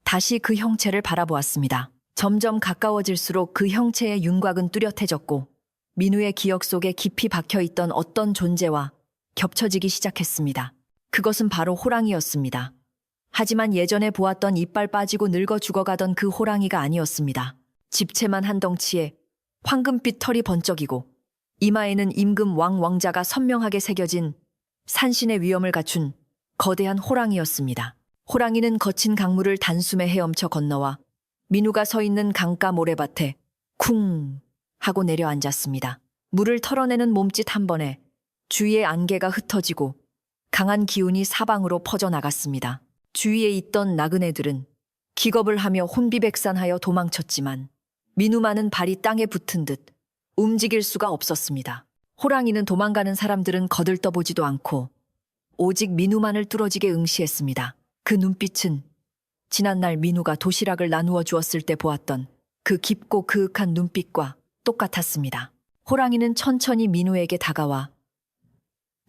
다시 그 형체를 바라보았습니다. 점점 가까워질수록 그 형체의 윤곽은 뚜렷해졌고 민우의 기억 속에 깊이 박혀있던 어떤 존재와 겹쳐지기 시작했습니다. 그것은 바로 호랑이였습니다. 하지만 예전에 보았던 이빨 빠지고 늙어 죽어가던 그 호랑이가 아니었습니다. 집채만 한 덩치에 황금빛 털이 번쩍이고 이마에는 임금 왕자가 선명하게 새겨진 산신의 위엄을 갖춘 거대한 호랑이였습니다. 호랑이는 거친 강물을 단숨에 헤엄쳐 건너와 민우가 서 있는 강가 모래밭에 쿵 하고 내려앉았습니다. 물을 털어내는 몸짓 한 번에 주위의 안개가 흩어지고 강한 기운이 사방으로 퍼져나갔습니다. 주위에 있던 나그네들은 기겁을 하며 혼비백산하여 도망쳤지만 민우만은 발이 땅에 붙은 듯 움직일 수가 없었습니다. 호랑이는 도망가는 사람들은 거들떠보지도 않고 오직 민우만을 뚫어지게 응시했습니다. 그 눈빛은 지난날 민우가 도시락을 나누어 주었을 때 보았던 그 깊고 그윽한 눈빛과 똑같았습니다. 호랑이는 천천히 민우에게 다가와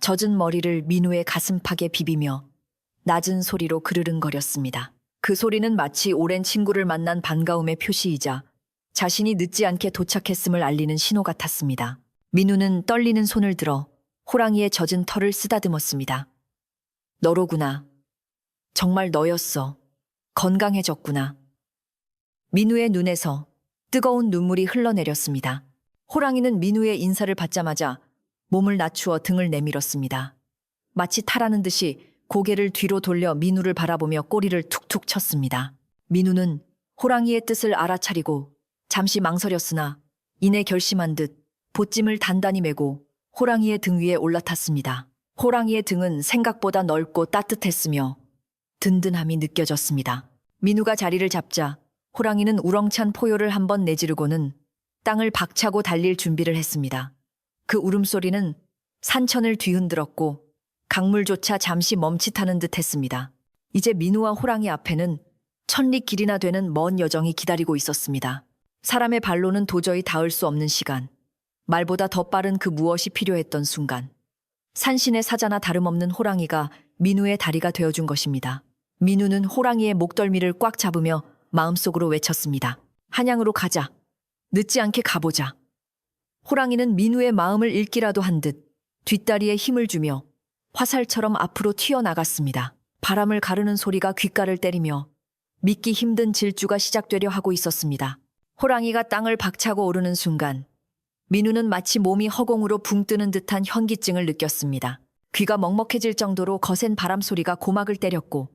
젖은 머리를 민우의 가슴팍에 비비며 낮은 소리로 그르릉거렸습니다. 그 소리는 마치 오랜 친구를 만난 반가움의 표시이자 자신이 늦지 않게 도착했음을 알리는 신호 같았습니다. 민우는 떨리는 손을 들어 호랑이의 젖은 털을 쓰다듬었습니다. 너로구나. 정말 너였어. 건강해졌구나. 민우의 눈에서 뜨거운 눈물이 흘러내렸습니다. 호랑이는 민우의 인사를 받자마자 몸을 낮추어 등을 내밀었습니다. 마치 탈하는 듯이 고개를 뒤로 돌려 민우를 바라보며 꼬리를 툭툭 쳤습니다. 민우는 호랑이의 뜻을 알아차리고 잠시 망설였으나 이내 결심한 듯 보찜을 단단히 메고 호랑이의 등 위에 올라탔습니다. 호랑이의 등은 생각보다 넓고 따뜻했으며 든든함이 느껴졌습니다. 민우가 자리를 잡자 호랑이는 우렁찬 포효를 한번 내지르고는 땅을 박차고 달릴 준비를 했습니다. 그 울음소리는 산천을 뒤흔들었고 강물조차 잠시 멈칫하는 듯 했습니다. 이제 민우와 호랑이 앞에는 1000리 길이나 되는 먼 여정이 기다리고 있었습니다. 사람의 발로는 도저히 닿을 수 없는 시간, 말보다 더 빠른 그 무엇이 필요했던 순간. 산신의 사자나 다름없는 호랑이가 민우의 다리가 되어준 것입니다. 민우는 호랑이의 목덜미를 꽉 잡으며 마음속으로 외쳤습니다. 한양으로 가자. 늦지 않게 가보자. 호랑이는 민우의 마음을 읽기라도 한 듯 뒷다리에 힘을 주며 화살처럼 앞으로 튀어나갔습니다. 바람을 가르는 소리가 귓가를 때리며 믿기 힘든 질주가 시작되려 하고 있었습니다. 호랑이가 땅을 박차고 오르는 순간 민우는 마치 몸이 허공으로 붕 뜨는 듯한 현기증을 느꼈습니다. 귀가 먹먹해질 정도로 거센 바람 소리가 고막을 때렸고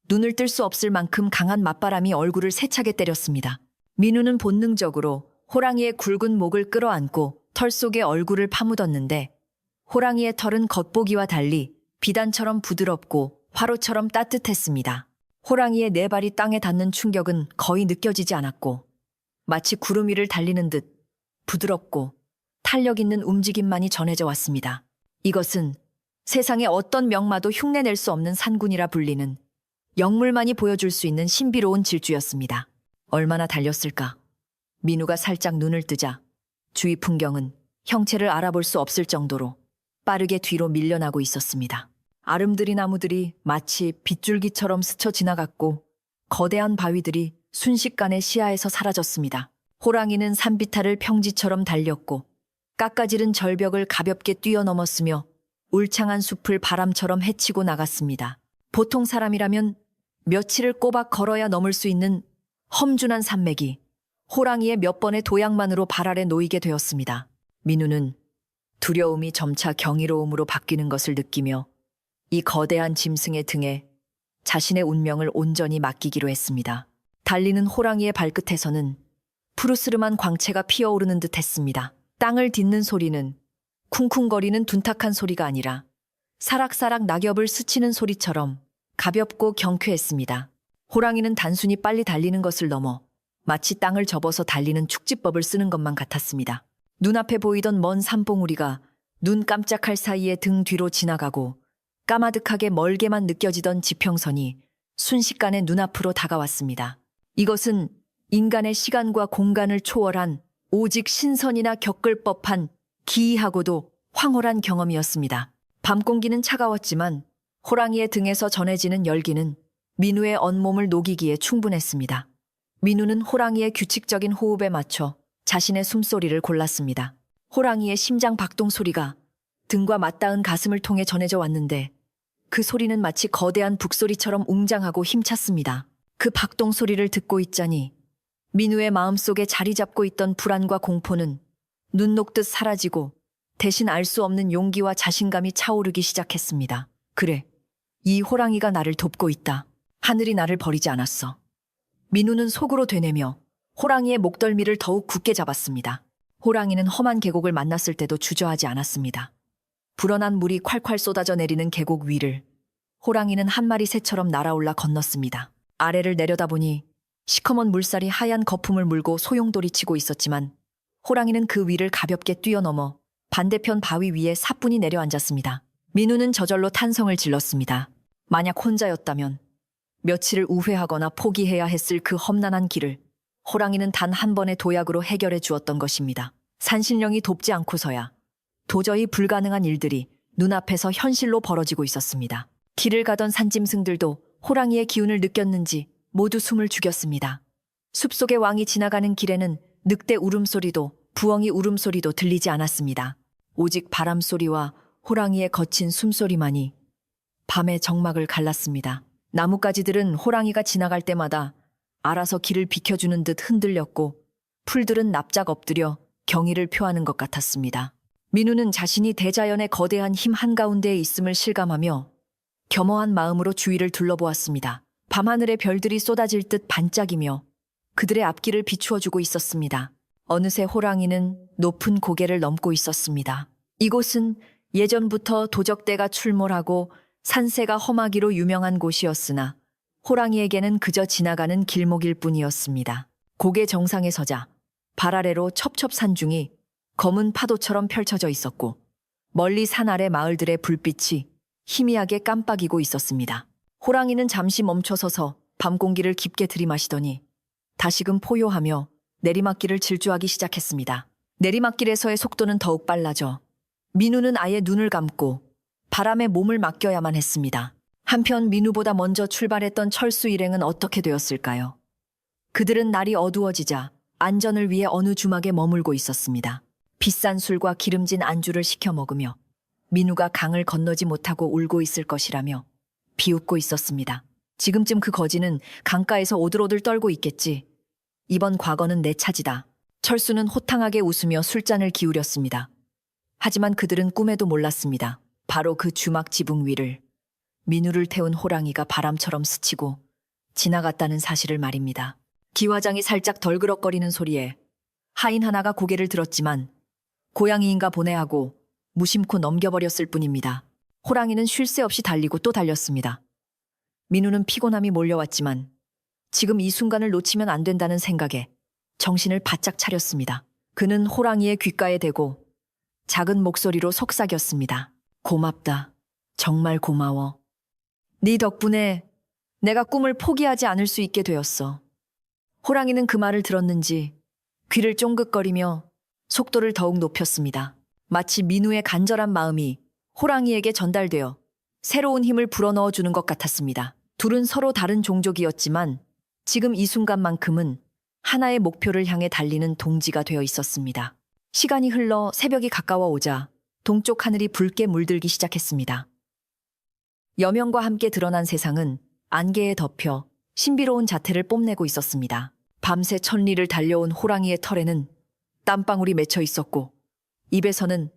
눈을 뜰 수 없을 만큼 강한 맞바람이 얼굴을 세차게 때렸습니다. 민우는 본능적으로 호랑이의 굵은 목을 끌어안고 털 속에 얼굴을 파묻었는데 호랑이의 털은 겉보기와 달리 비단처럼 부드럽고 화로처럼 따뜻했습니다. 호랑이의 네 발이 땅에 닿는 충격은 거의 느껴지지 않았고 마치 구름 위를 달리는 듯 부드럽고 탄력 있는 움직임만이 전해져 왔습니다. 이것은 세상의 어떤 명마도 흉내낼 수 없는 산군이라 불리는 영물만이 보여줄 수 있는 신비로운 질주였습니다. 얼마나 달렸을까? 민우가 살짝 눈을 뜨자 주위 풍경은 형체를 알아볼 수 없을 정도로 빠르게 뒤로 밀려나고 있었습니다. 아름드리 나무들이 마치 빗줄기처럼 스쳐 지나갔고 거대한 바위들이 순식간에 시야에서 사라졌습니다. 호랑이는 산비탈을 평지처럼 달렸고 깎아지른 절벽을 가볍게 뛰어넘었으며 울창한 숲을 바람처럼 헤치고 나갔습니다. 보통 사람이라면 며칠을 꼬박 걸어야 넘을 수 있는 험준한 산맥이 호랑이의 몇 번의 도약만으로 발 아래 놓이게 되었습니다. 민우는 두려움이 점차 경이로움으로 바뀌는 것을 느끼며 이 거대한 짐승의 등에 자신의 운명을 온전히 맡기기로 했습니다. 달리는 호랑이의 발끝에서는 푸르스름한 광채가 피어오르는 듯 했습니다. 땅을 딛는 소리는 쿵쿵거리는 둔탁한 소리가 아니라 사락사락 낙엽을 스치는 소리처럼 가볍고 경쾌했습니다. 호랑이는 단순히 빨리 달리는 것을 넘어 마치 땅을 접어서 달리는 축지법을 쓰는 것만 같았습니다. 눈앞에 보이던 먼 산봉우리가 눈 깜짝할 사이에 등 뒤로 지나가고 까마득하게 멀게만 느껴지던 지평선이 순식간에 눈앞으로 다가왔습니다. 이것은 인간의 시간과 공간을 초월한 오직 신선이나 겪을 법한 기이하고도 황홀한 경험이었습니다. 밤 공기는 차가웠지만 호랑이의 등에서 전해지는 열기는 민우의 온몸을 녹이기에 충분했습니다. 민우는 호랑이의 규칙적인 호흡에 맞춰 자신의 숨소리를 골랐습니다. 호랑이의 심장 박동 소리가 등과 맞닿은 가슴을 통해 전해져 왔는데 그 소리는 마치 거대한 북소리처럼 웅장하고 힘찼습니다. 그 박동 소리를 듣고 있자니 민우의 마음속에 자리 잡고 있던 불안과 공포는 눈 녹듯 사라지고 대신 알 수 없는 용기와 자신감이 차오르기 시작했습니다. 그래, 이 호랑이가 나를 돕고 있다. 하늘이 나를 버리지 않았어. 민우는 속으로 되뇌며 호랑이의 목덜미를 더욱 굳게 잡았습니다. 호랑이는 험한 계곡을 만났을 때도 주저하지 않았습니다. 불어난 물이 콸콸 쏟아져 내리는 계곡 위를 호랑이는 한 마리 새처럼 날아올라 건넜습니다. 아래를 내려다보니 시커먼 물살이 하얀 거품을 물고 소용돌이치고 있었지만 호랑이는 그 위를 가볍게 뛰어넘어 반대편 바위 위에 사뿐히 내려앉았습니다. 민우는 저절로 탄성을 질렀습니다. 만약 혼자였다면 며칠을 우회하거나 포기해야 했을 그 험난한 길을 호랑이는 단 한 번의 도약으로 해결해 주었던 것입니다. 산신령이 돕지 않고서야 도저히 불가능한 일들이 눈앞에서 현실로 벌어지고 있었습니다. 길을 가던 산짐승들도 호랑이의 기운을 느꼈는지 모두 숨을 죽였습니다. 숲속의 왕이 지나가는 길에는 늑대 울음소리도 부엉이 울음소리도 들리지 않았습니다. 오직 바람소리와 호랑이의 거친 숨소리만이 밤의 정막을 갈랐습니다. 나뭇가지들은 호랑이가 지나갈 때마다 알아서 길을 비켜주는 듯 흔들렸고 풀들은 납작 엎드려 경의를 표하는 것 같았습니다. 민우는 자신이 대자연의 거대한 힘 한가운데에 있음을 실감하며 겸허한 마음으로 주위를 둘러보았습니다. 밤하늘의 별들이 쏟아질 듯 반짝이며 그들의 앞길을 비추어주고 있었습니다. 어느새 호랑이는 높은 고개를 넘고 있었습니다. 이곳은 예전부터 도적대가 출몰하고 산세가 험하기로 유명한 곳이었으나 호랑이에게는 그저 지나가는 길목일 뿐이었습니다. 고개 정상에 서자 발 아래로 첩첩산중이 검은 파도처럼 펼쳐져 있었고 멀리 산 아래 마을들의 불빛이 희미하게 깜빡이고 있었습니다. 호랑이는 잠시 멈춰서서 밤 공기를 깊게 들이마시더니 다시금 포효하며 내리막길을 질주하기 시작했습니다. 내리막길에서의 속도는 더욱 빨라져 민우는 아예 눈을 감고 바람에 몸을 맡겨야만 했습니다. 한편 민우보다 먼저 출발했던 철수 일행은 어떻게 되었을까요? 그들은 날이 어두워지자 안전을 위해 어느 주막에 머물고 있었습니다. 비싼 술과 기름진 안주를 시켜 먹으며 민우가 강을 건너지 못하고 울고 있을 것이라며 비웃고 있었습니다. 지금쯤 그 거지는 강가에서 오들오들 떨고 있겠지. 이번 과거는 내 차지다. 철수는 호탕하게 웃으며 술잔을 기울였습니다. 하지만 그들은 꿈에도 몰랐습니다. 바로 그 주막 지붕 위를 민우를 태운 호랑이가 바람처럼 스치고 지나갔다는 사실을 말입니다. 기와장이 살짝 덜그럭거리는 소리에 하인 하나가 고개를 들었지만 고양이인가 보내 하고 무심코 넘겨버렸을 뿐입니다. 호랑이는 쉴 새 없이 달리고 또 달렸습니다. 민우는 피곤함이 몰려왔지만 지금 이 순간을 놓치면 안 된다는 생각에 정신을 바짝 차렸습니다. 그는 호랑이의 귓가에 대고 작은 목소리로 속삭였습니다. 고맙다. 정말 고마워. 네 덕분에 내가 꿈을 포기하지 않을 수 있게 되었어. 호랑이는 그 말을 들었는지 귀를 쫑긋거리며 속도를 더욱 높였습니다. 마치 민우의 간절한 마음이 호랑이에게 전달되어 새로운 힘을 불어넣어 주는 것 같았습니다. 둘은 서로 다른 종족이었지만 지금 이 순간만큼은 하나의 목표를 향해 달리는 동지가 되어 있었습니다. 시간이 흘러 새벽이 가까워 오자 동쪽 하늘이 붉게 물들기 시작했습니다. 여명과 함께 드러난 세상은 안개에 덮여 신비로운 자태를 뽐내고 있었습니다. 밤새 천리를 달려온 호랑이의 털에는 땀방울이 맺혀 있었고 입에서는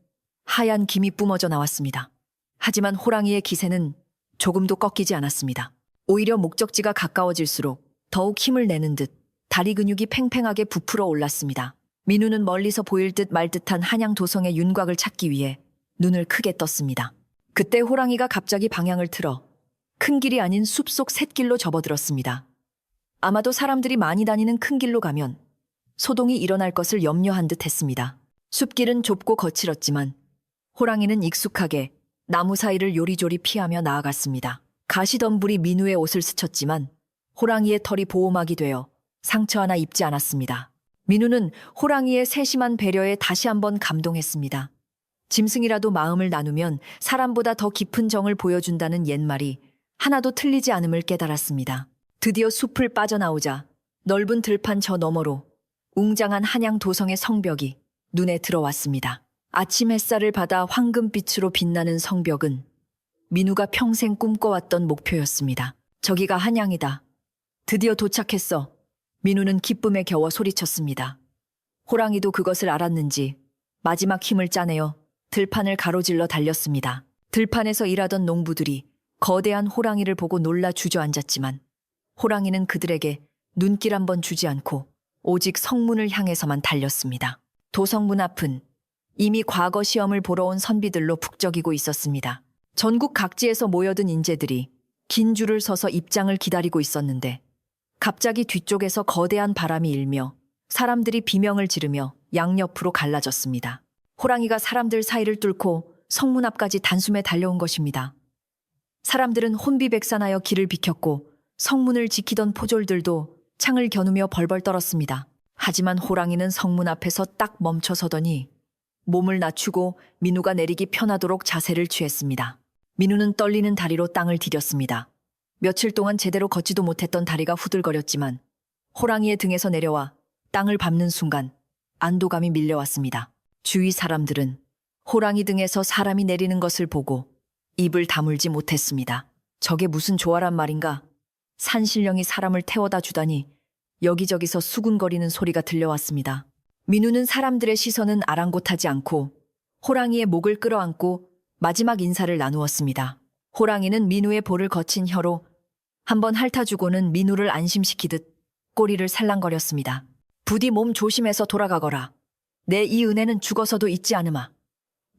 하얀 김이 뿜어져 나왔습니다. 하지만 호랑이의 기세는 조금도 꺾이지 않았습니다. 오히려 목적지가 가까워질수록 더욱 힘을 내는 듯 다리 근육이 팽팽하게 부풀어 올랐습니다. 민우는 멀리서 보일 듯 말 듯한 한양 도성의 윤곽을 찾기 위해 눈을 크게 떴습니다. 그때 호랑이가 갑자기 방향을 틀어 큰 길이 아닌 숲속 샛길로 접어들었습니다. 아마도 사람들이 많이 다니는 큰 길로 가면 소동이 일어날 것을 염려한 듯 했습니다. 숲길은 좁고 거칠었지만 호랑이는 익숙하게 나무 사이를 요리조리 피하며 나아갔습니다. 가시덤불이 민우의 옷을 스쳤지만 호랑이의 털이 보호막이 되어 상처 하나 입지 않았습니다. 민우는 호랑이의 세심한 배려에 다시 한번 감동했습니다. 짐승이라도 마음을 나누면 사람보다 더 깊은 정을 보여준다는 옛말이 하나도 틀리지 않음을 깨달았습니다. 드디어 숲을 빠져나오자 넓은 들판 저 너머로 웅장한 한양 도성의 성벽이 눈에 들어왔습니다. 아침 햇살을 받아 황금빛으로 빛나는 성벽은 민우가 평생 꿈꿔왔던 목표였습니다. 저기가 한양이다. 드디어 도착했어. 민우는 기쁨에 겨워 소리쳤습니다. 호랑이도 그것을 알았는지 마지막 힘을 짜내어 들판을 가로질러 달렸습니다. 들판에서 일하던 농부들이 거대한 호랑이를 보고 놀라 주저앉았지만 호랑이는 그들에게 눈길 한번 주지 않고 오직 성문을 향해서만 달렸습니다. 도성문 앞은 이미 과거 시험을 보러 온 선비들로 북적이고 있었습니다. 전국 각지에서 모여든 인재들이 긴 줄을 서서 입장을 기다리고 있었는데 갑자기 뒤쪽에서 거대한 바람이 일며 사람들이 비명을 지르며 양옆으로 갈라졌습니다. 호랑이가 사람들 사이를 뚫고 성문 앞까지 단숨에 달려온 것입니다. 사람들은 혼비백산하여 길을 비켰고 성문을 지키던 포졸들도 창을 겨누며 벌벌 떨었습니다. 하지만 호랑이는 성문 앞에서 딱 멈춰서더니 몸을 낮추고 민우가 내리기 편하도록 자세를 취했습니다. 민우는 떨리는 다리로 땅을 디뎠습니다. 며칠 동안 제대로 걷지도 못했던 다리가 후들거렸지만 호랑이의 등에서 내려와 땅을 밟는 순간 안도감이 밀려왔습니다. 주위 사람들은 호랑이 등에서 사람이 내리는 것을 보고 입을 다물지 못했습니다. 저게 무슨 조화란 말인가? 산신령이 사람을 태워다 주다니. 여기저기서 수군거리는 소리가 들려왔습니다. 민우는 사람들의 시선은 아랑곳하지 않고 호랑이의 목을 끌어안고 마지막 인사를 나누었습니다. 호랑이는 민우의 볼을 거친 혀로 한번 핥아주고는 민우를 안심시키듯 꼬리를 살랑거렸습니다. 부디 몸 조심해서 돌아가거라. 내 이 은혜는 죽어서도 잊지 않으마.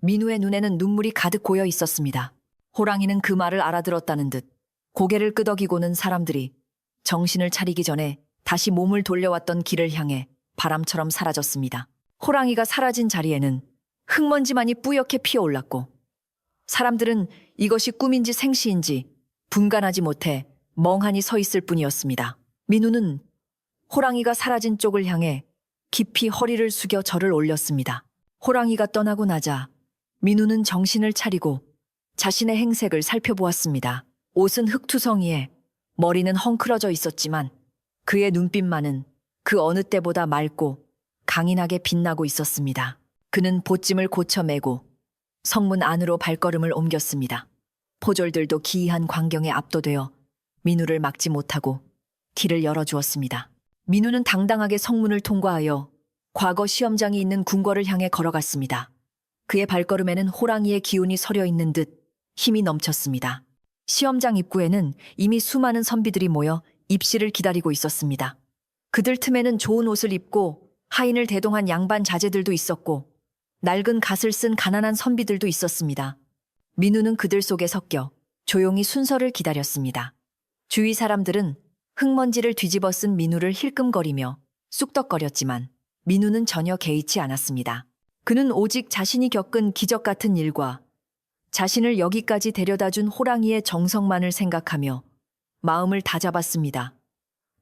민우의 눈에는 눈물이 가득 고여 있었습니다. 호랑이는 그 말을 알아들었다는 듯 고개를 끄덕이고는 사람들이 정신을 차리기 전에 다시 몸을 돌려왔던 길을 향해 바람처럼 사라졌습니다. 호랑이가 사라진 자리에는 흙먼지만이 뿌옇게 피어올랐고 사람들은 이것이 꿈인지 생시인지 분간하지 못해 멍하니 서 있을 뿐이었습니다. 민우는 호랑이가 사라진 쪽을 향해 깊이 허리를 숙여 절을 올렸습니다. 호랑이가 떠나고 나자 민우는 정신을 차리고 자신의 행색을 살펴보았습니다. 옷은 흙투성이에 머리는 헝클어져 있었지만 그의 눈빛만은 그 어느 때보다 맑고 강인하게 빛나고 있었습니다. 그는 보찜을 고쳐 매고 성문 안으로 발걸음을 옮겼습니다. 포졸들도 기이한 광경에 압도되어 민우를 막지 못하고 길을 열어주었습니다. 민우는 당당하게 성문을 통과하여 과거 시험장이 있는 궁궐을 향해 걸어갔습니다. 그의 발걸음에는 호랑이의 기운이 서려 있는 듯 힘이 넘쳤습니다. 시험장 입구에는 이미 수많은 선비들이 모여 입시를 기다리고 있었습니다. 그들 틈에는 좋은 옷을 입고 하인을 대동한 양반 자제들도 있었고 낡은 갓을 쓴 가난한 선비들도 있었습니다. 민우는 그들 속에 섞여 조용히 순서를 기다렸습니다. 주위 사람들은 흙먼지를 뒤집어 쓴 민우를 힐끔거리며 쑥덕거렸지만 민우는 전혀 개의치 않았습니다. 그는 오직 자신이 겪은 기적 같은 일과 자신을 여기까지 데려다준 호랑이의 정성만을 생각하며 마음을 다잡았습니다.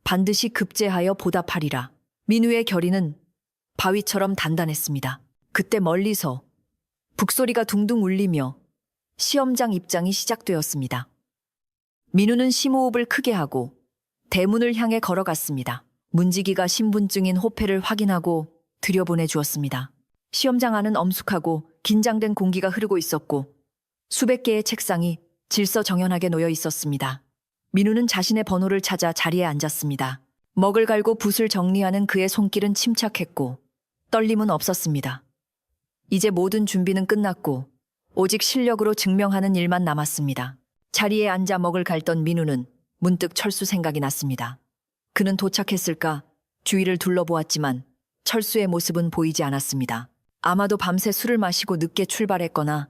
반드시 급제하여 보답하리라. 민우의 결의는 바위처럼 단단했습니다. 그때 멀리서 북소리가 둥둥 울리며 시험장 입장이 시작되었습니다. 민우는 심호흡을 크게 하고 대문을 향해 걸어갔습니다. 문지기가 신분증인 호패를 확인하고 들여보내 주었습니다. 시험장 안은 엄숙하고 긴장된 공기가 흐르고 있었고 수백 개의 책상이 질서정연하게 놓여 있었습니다. 민우는 자신의 번호를 찾아 자리에 앉았습니다. 먹을 갈고 붓을 정리하는 그의 손길은 침착했고 떨림은 없었습니다. 이제 모든 준비는 끝났고 오직 실력으로 증명하는 일만 남았습니다. 자리에 앉아 먹을 갈던 민우는 문득 철수 생각이 났습니다. 그는 도착했을까 주위를 둘러보았지만 철수의 모습은 보이지 않았습니다. 아마도 밤새 술을 마시고 늦게 출발했거나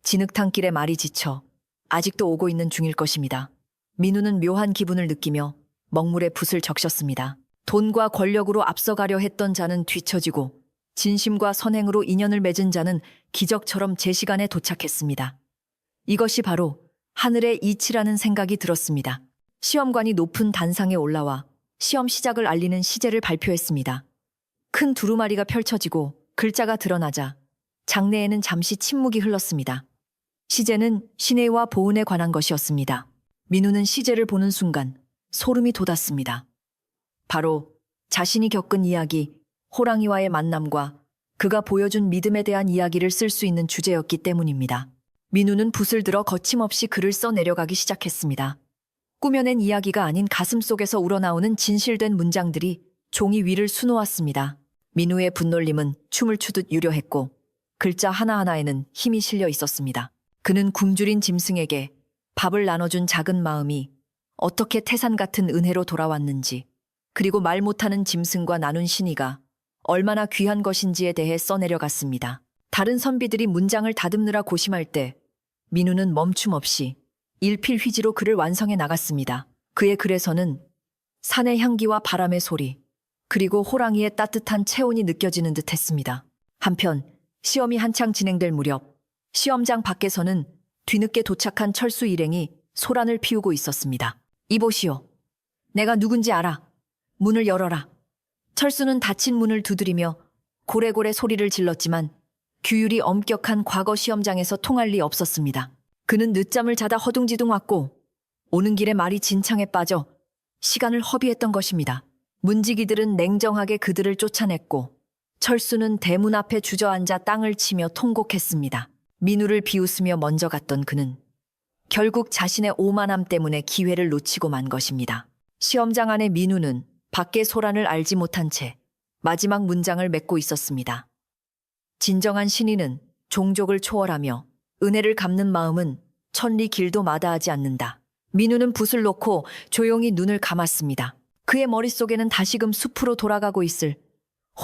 진흙탕길에 말이 지쳐 아직도 오고 있는 중일 것입니다. 민우는 묘한 기분을 느끼며 먹물에 붓을 적셨습니다. 돈과 권력으로 앞서가려 했던 자는 뒤처지고 진심과 선행으로 인연을 맺은 자는 기적처럼 제 시간에 도착했습니다. 이것이 바로 하늘의 이치라는 생각이 들었습니다. 시험관이 높은 단상에 올라와 시험 시작을 알리는 시제를 발표했습니다. 큰 두루마리가 펼쳐지고 글자가 드러나자 장내에는 잠시 침묵이 흘렀습니다. 시제는 신해와 보은에 관한 것이었습니다. 민우는 시제를 보는 순간 소름이 돋았습니다. 바로 자신이 겪은 이야기, 호랑이와의 만남과 그가 보여준 믿음에 대한 이야기를 쓸 수 있는 주제였기 때문입니다. 민우는 붓을 들어 거침없이 글을 써 내려가기 시작했습니다. 꾸며낸 이야기가 아닌 가슴속에서 우러나오는 진실된 문장들이 종이 위를 수놓았습니다. 민우의 분놀림은 춤을 추듯 유려했고 글자 하나하나에는 힘이 실려 있었습니다. 그는 굶주린 짐승에게 밥을 나눠준 작은 마음이 어떻게 태산 같은 은혜로 돌아왔는지, 그리고 말 못하는 짐승과 나눈 신의가 얼마나 귀한 것인지에 대해 써내려갔습니다. 다른 선비들이 문장을 다듬느라 고심할 때 민우는 멈춤 없이 일필휘지로 글을 완성해 나갔습니다. 그의 글에서는 산의 향기와 바람의 소리, 그리고 호랑이의 따뜻한 체온이 느껴지는 듯 했습니다. 한편 시험이 한창 진행될 무렵 시험장 밖에서는 뒤늦게 도착한 철수 일행이 소란을 피우고 있었습니다. 이보시오. 내가 누군지 알아. 문을 열어라. 철수는 닫힌 문을 두드리며 고래고래 소리를 질렀지만 규율이 엄격한 과거 시험장에서 통할 리 없었습니다. 그는 늦잠을 자다 허둥지둥 왔고 오는 길에 말이 진창에 빠져 시간을 허비했던 것입니다. 문지기들은 냉정하게 그들을 쫓아냈고 철수는 대문 앞에 주저앉아 땅을 치며 통곡했습니다. 민우를 비웃으며 먼저 갔던 그는 결국 자신의 오만함 때문에 기회를 놓치고 만 것입니다. 시험장 안의 민우는 밖의 소란을 알지 못한 채 마지막 문장을 맺고 있었습니다. 진정한 신의는 종족을 초월하며 은혜를 갚는 마음은 천리 길도 마다하지 않는다. 민우는 붓을 놓고 조용히 눈을 감았습니다. 그의 머릿속에는 다시금 숲으로 돌아가고 있을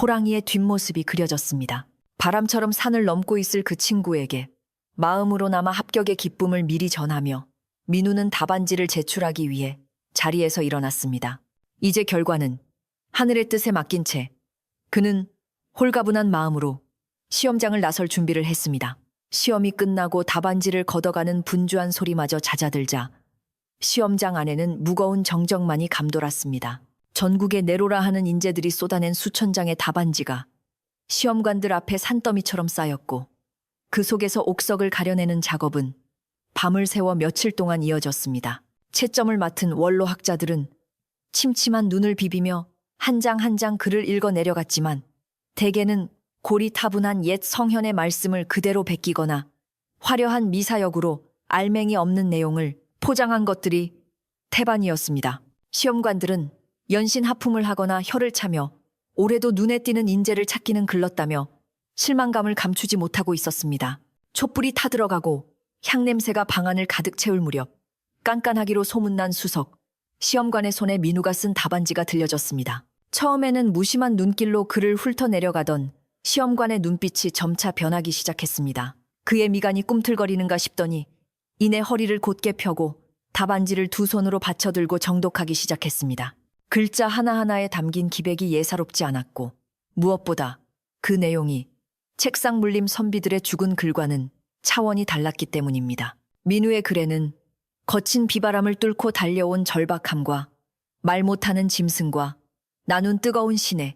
호랑이의 뒷모습이 그려졌습니다. 바람처럼 산을 넘고 있을 그 친구에게 마음으로나마 합격의 기쁨을 미리 전하며 민우는 답안지를 제출하기 위해 자리에서 일어났습니다. 이제 결과는 하늘의 뜻에 맡긴 채 그는 홀가분한 마음으로 시험장을 나설 준비를 했습니다. 시험이 끝나고 답안지를 걷어가는 분주한 소리마저 잦아들자 시험장 안에는 무거운 정적만이 감돌았습니다. 전국에 내로라 하는 인재들이 쏟아낸 수천 장의 답안지가 시험관들 앞에 산더미처럼 쌓였고 그 속에서 옥석을 가려내는 작업은 밤을 새워 며칠 동안 이어졌습니다. 채점을 맡은 원로학자들은 침침한 눈을 비비며 한 장 한 장 글을 읽어 내려갔지만 대개는 고리타분한 옛 성현의 말씀을 그대로 베끼거나 화려한 미사역으로 알맹이 없는 내용을 포장한 것들이 태반이었습니다. 시험관들은 연신 하품을 하거나 혀를 차며 올해도 눈에 띄는 인재를 찾기는 글렀다며 실망감을 감추지 못하고 있었습니다. 촛불이 타들어가고 향냄새가 방안을 가득 채울 무렵 깐깐하기로 소문난 수석, 시험관의 손에 민우가 쓴 답안지가 들려졌습니다. 처음에는 무심한 눈길로 글을 훑어내려가던 시험관의 눈빛이 점차 변하기 시작했습니다. 그의 미간이 꿈틀거리는가 싶더니 이내 허리를 곧게 펴고 답안지를 두 손으로 받쳐들고 정독하기 시작했습니다. 글자 하나하나에 담긴 기백이 예사롭지 않았고 무엇보다 그 내용이 책상 물림 선비들의 죽은 글과는 차원이 달랐기 때문입니다. 민우의 글에는 거친 비바람을 뚫고 달려온 절박함과 말 못하는 짐승과 나눈 뜨거운 시내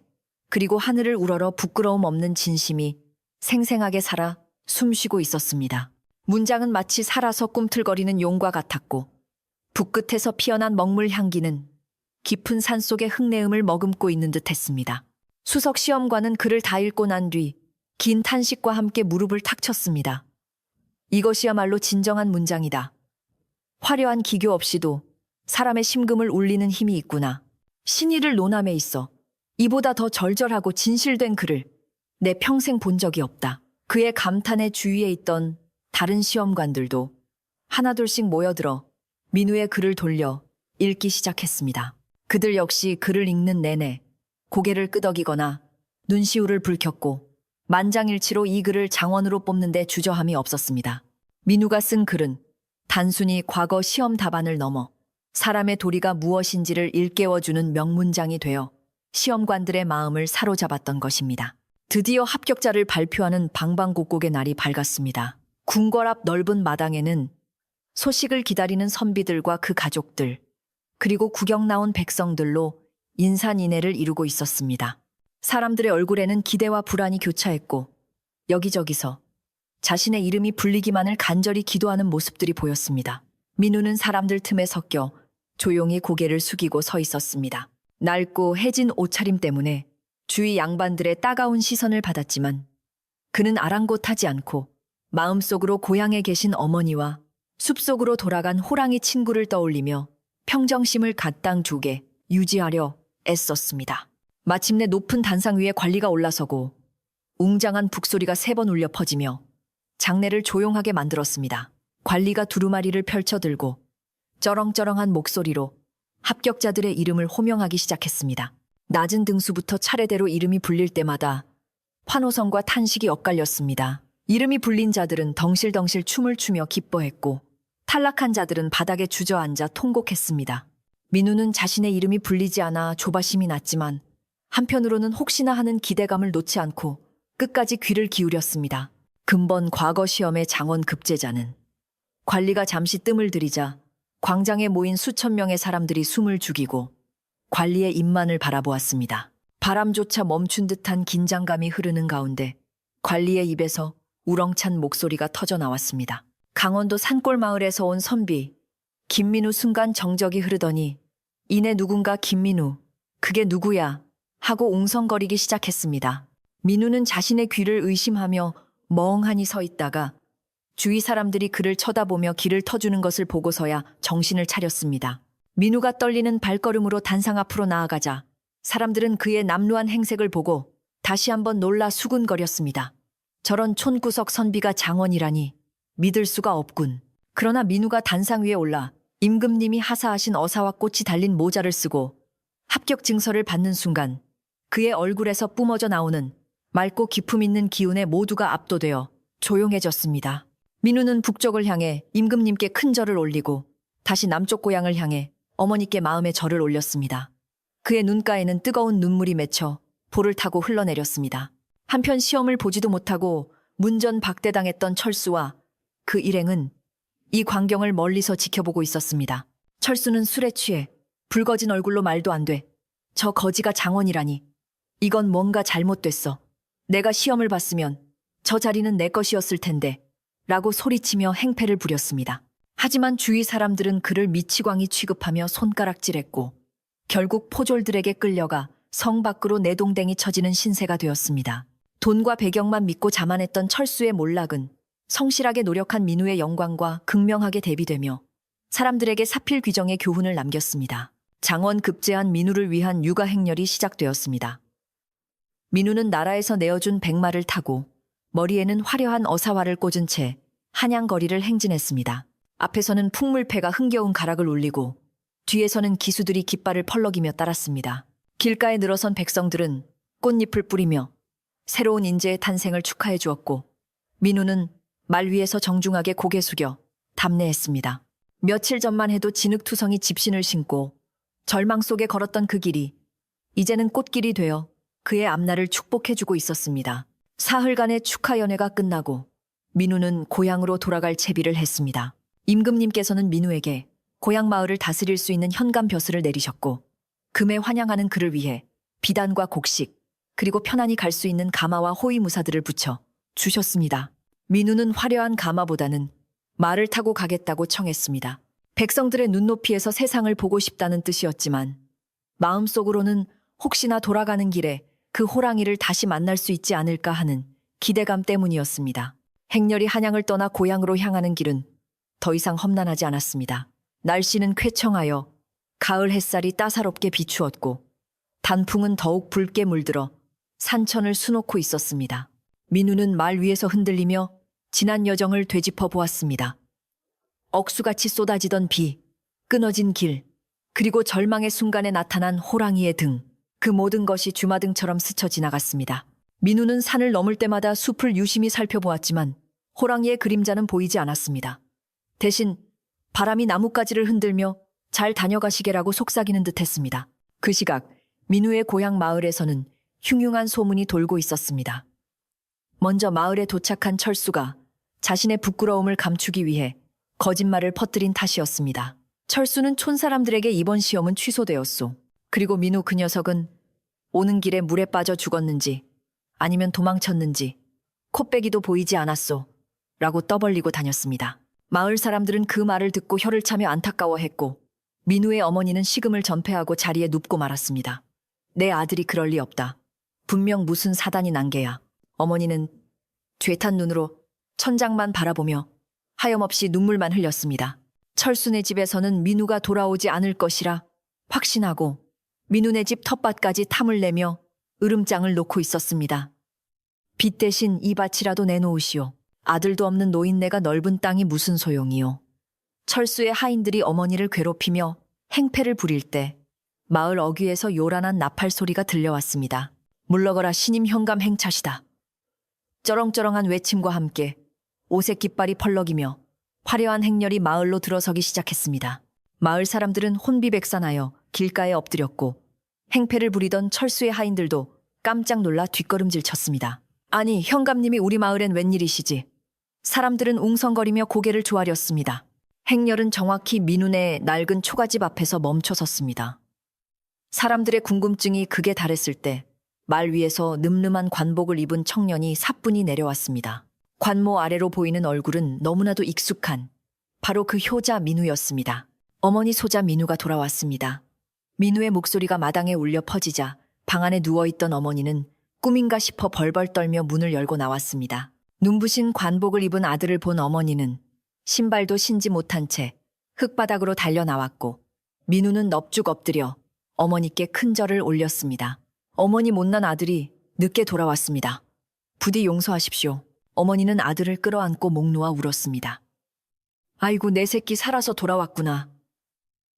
그리고 하늘을 우러러 부끄러움 없는 진심이 생생하게 살아 숨쉬고 있었습니다. 문장은 마치 살아서 꿈틀거리는 용과 같았고 붓끝에서 피어난 먹물 향기는 깊은 산속의 흙내음을 머금고 있는 듯 했습니다. 수석 시험관은 글을 다 읽고 난 뒤 긴 탄식과 함께 무릎을 탁 쳤습니다. 이것이야말로 진정한 문장이다. 화려한 기교 없이도 사람의 심금을 울리는 힘이 있구나. 신의를 논함에 있어 이보다 더 절절하고 진실된 글을 내 평생 본 적이 없다. 그의 감탄에 주위에 있던 다른 시험관들도 하나둘씩 모여들어 민우의 글을 돌려 읽기 시작했습니다. 그들 역시 글을 읽는 내내 고개를 끄덕이거나 눈시울을 붉혔고 만장일치로 이 글을 장원으로 뽑는 데 주저함이 없었습니다. 민우가 쓴 글은 단순히 과거 시험 답안을 넘어 사람의 도리가 무엇인지를 일깨워주는 명문장이 되어 시험관들의 마음을 사로잡았던 것입니다. 드디어 합격자를 발표하는 방방곡곡의 날이 밝았습니다. 궁궐 앞 넓은 마당에는 소식을 기다리는 선비들과 그 가족들, 그리고 구경 나온 백성들로 인산인해를 이루고 있었습니다. 사람들의 얼굴에는 기대와 불안이 교차했고 여기저기서 자신의 이름이 불리기만을 간절히 기도하는 모습들이 보였습니다. 민우는 사람들 틈에 섞여 조용히 고개를 숙이고 서 있었습니다. 낡고 해진 옷차림 때문에 주위 양반들의 따가운 시선을 받았지만 그는 아랑곳하지 않고 마음속으로 고향에 계신 어머니와 숲속으로 돌아간 호랑이 친구를 떠올리며 평정심을 가땅주게 유지하려 애썼습니다. 마침내 높은 단상 위에 관리가 올라서고 웅장한 북소리가 3번 울려 퍼지며 장내를 조용하게 만들었습니다. 관리가 두루마리를 펼쳐들고 쩌렁쩌렁한 목소리로 합격자들의 이름을 호명하기 시작했습니다. 낮은 등수부터 차례대로 이름이 불릴 때마다 환호성과 탄식이 엇갈렸습니다. 이름이 불린 자들은 덩실덩실 춤을 추며 기뻐했고 탈락한 자들은 바닥에 주저앉아 통곡했습니다. 민우는 자신의 이름이 불리지 않아 조바심이 났지만 한편으로는 혹시나 하는 기대감을 놓지 않고 끝까지 귀를 기울였습니다. 근본 과거 시험의 장원 급제자는 관리가 잠시 뜸을 들이자 광장에 모인 수천 명의 사람들이 숨을 죽이고 관리의 입만을 바라보았습니다. 바람조차 멈춘 듯한 긴장감이 흐르는 가운데 관리의 입에서 우렁찬 목소리가 터져 나왔습니다. 강원도 산골 마을에서 온 선비 김민우. 순간 정적이 흐르더니 이내 누군가 김민우, 그게 누구야? 하고 웅성거리기 시작했습니다. 민우는 자신의 귀를 의심하며 멍하니 서 있다가 주위 사람들이 그를 쳐다보며 길을 터주는 것을 보고서야 정신을 차렸습니다. 민우가 떨리는 발걸음으로 단상 앞으로 나아가자 사람들은 그의 남루한 행색을 보고 다시 한번 놀라 수군거렸습니다. 저런 촌구석 선비가 장원이라니 믿을 수가 없군. 그러나 민우가 단상 위에 올라 임금님이 하사하신 어사와 꽃이 달린 모자를 쓰고 합격 증서를 받는 순간 그의 얼굴에서 뿜어져 나오는 맑고 기품 있는 기운에 모두가 압도되어 조용해졌습니다. 민우는 북쪽을 향해 임금님께 큰 절을 올리고 다시 남쪽 고향을 향해 어머니께 마음의 절을 올렸습니다. 그의 눈가에는 뜨거운 눈물이 맺혀 볼을 타고 흘러내렸습니다. 한편 시험을 보지도 못하고 문전박대당했던 철수와 그 일행은 이 광경을 멀리서 지켜보고 있었습니다. 철수는 술에 취해 붉어진 얼굴로 말도 안 돼. 저 거지가 장원이라니. 이건 뭔가 잘못됐어. 내가 시험을 봤으면 저 자리는 내 것이었을 텐데 라고 소리치며 행패를 부렸습니다. 하지만 주위 사람들은 그를 미치광이 취급하며 손가락질했고 결국 포졸들에게 끌려가 성 밖으로 내동댕이 쳐지는 신세가 되었습니다. 돈과 배경만 믿고 자만했던 철수의 몰락은 성실하게 노력한 민우의 영광과 극명하게 대비되며 사람들에게 사필 귀정의 교훈을 남겼습니다. 장원 급제한 민우를 위한 육아 행렬이 시작되었습니다. 민우는 나라에서 내어준 백마를 타고 머리에는 화려한 어사화를 꽂은 채 한양거리를 행진했습니다. 앞에서는 풍물패가 흥겨운 가락을 울리고 뒤에서는 기수들이 깃발을 펄럭이며 따랐습니다. 길가에 늘어선 백성들은 꽃잎을 뿌리며 새로운 인재의 탄생을 축하해 주었고 민우는 말 위에서 정중하게 고개 숙여 답례했습니다. 며칠 전만 해도 진흙투성이 집신을 신고 절망 속에 걸었던 그 길이 이제는 꽃길이 되어 그의 앞날을 축복해주고 있었습니다. 사흘간의 축하 연회가 끝나고 민우는 고향으로 돌아갈 채비를 했습니다. 임금님께서는 민우에게 고향 마을을 다스릴 수 있는 현감 벼슬을 내리셨고 금에 환영하는 그를 위해 비단과 곡식 그리고 편안히 갈 수 있는 가마와 호위무사들을 붙여 주셨습니다. 민우는 화려한 가마보다는 말을 타고 가겠다고 청했습니다. 백성들의 눈높이에서 세상을 보고 싶다는 뜻이었지만 마음속으로는 혹시나 돌아가는 길에 그 호랑이를 다시 만날 수 있지 않을까 하는 기대감 때문이었습니다. 행렬이 한양을 떠나 고향으로 향하는 길은 더 이상 험난하지 않았습니다. 날씨는 쾌청하여 가을 햇살이 따사롭게 비추었고 단풍은 더욱 붉게 물들어 산천을 수놓고 있었습니다. 민우는 말 위에서 흔들리며 지난 여정을 되짚어 보았습니다. 억수같이 쏟아지던 비, 끊어진 길, 그리고 절망의 순간에 나타난 호랑이의 등, 그 모든 것이 주마등처럼 스쳐 지나갔습니다. 민우는 산을 넘을 때마다 숲을 유심히 살펴보았지만 호랑이의 그림자는 보이지 않았습니다. 대신 바람이 나뭇가지를 흔들며 잘 다녀가시게라고 속삭이는 듯했습니다. 그 시각 민우의 고향 마을에서는 흉흉한 소문이 돌고 있었습니다. 먼저 마을에 도착한 철수가 자신의 부끄러움을 감추기 위해 거짓말을 퍼뜨린 탓이었습니다. 철수는 촌사람들에게 이번 시험은 취소되었소. 그리고 민우 그 녀석은 오는 길에 물에 빠져 죽었는지 아니면 도망쳤는지 코빼기도 보이지 않았소. 라고 떠벌리고 다녔습니다. 마을 사람들은 그 말을 듣고 혀를 차며 안타까워했고 민우의 어머니는 식음을 전폐하고 자리에 눕고 말았습니다. 내 아들이 그럴 리 없다. 분명 무슨 사단이 난 게야. 어머니는 죄탄 눈으로 천장만 바라보며 하염없이 눈물만 흘렸습니다. 철수네 집에서는 민우가 돌아오지 않을 것이라 확신하고 민우네 집 텃밭까지 탐을 내며 으름장을 놓고 있었습니다. 빚 대신 이 밭이라도 내놓으시오. 아들도 없는 노인네가 넓은 땅이 무슨 소용이요. 철수의 하인들이 어머니를 괴롭히며 행패를 부릴 때 마을 어귀에서 요란한 나팔 소리가 들려왔습니다. 물러거라 신임 현감 행차시다. 쩌렁쩌렁한 외침과 함께 오색 깃발이 펄럭이며 화려한 행렬이 마을로 들어서기 시작했습니다. 마을 사람들은 혼비백산하여 길가에 엎드렸고 행패를 부리던 철수의 하인들도 깜짝 놀라 뒷걸음질 쳤습니다. 아니, 현감님이 우리 마을엔 웬일이시지? 사람들은 웅성거리며 고개를 조아렸습니다. 행렬은 정확히 민우네 낡은 초가집 앞에서 멈춰 섰습니다. 사람들의 궁금증이 극에 달했을 때 말 위에서 늠름한 관복을 입은 청년이 사뿐히 내려왔습니다. 관모 아래로 보이는 얼굴은 너무나도 익숙한 바로 그 효자 민우였습니다. 어머니 소자 민우가 돌아왔습니다. 민우의 목소리가 마당에 울려 퍼지자 방 안에 누워있던 어머니는 꿈인가 싶어 벌벌 떨며 문을 열고 나왔습니다. 눈부신 관복을 입은 아들을 본 어머니는 신발도 신지 못한 채 흙바닥으로 달려나왔고 민우는 넙죽 엎드려 어머니께 큰 절을 올렸습니다. 어머니 못난 아들이 늦게 돌아왔습니다. 부디 용서하십시오. 어머니는 아들을 끌어안고 목 놓아 울었습니다. 아이고, 내 새끼 살아서 돌아왔구나.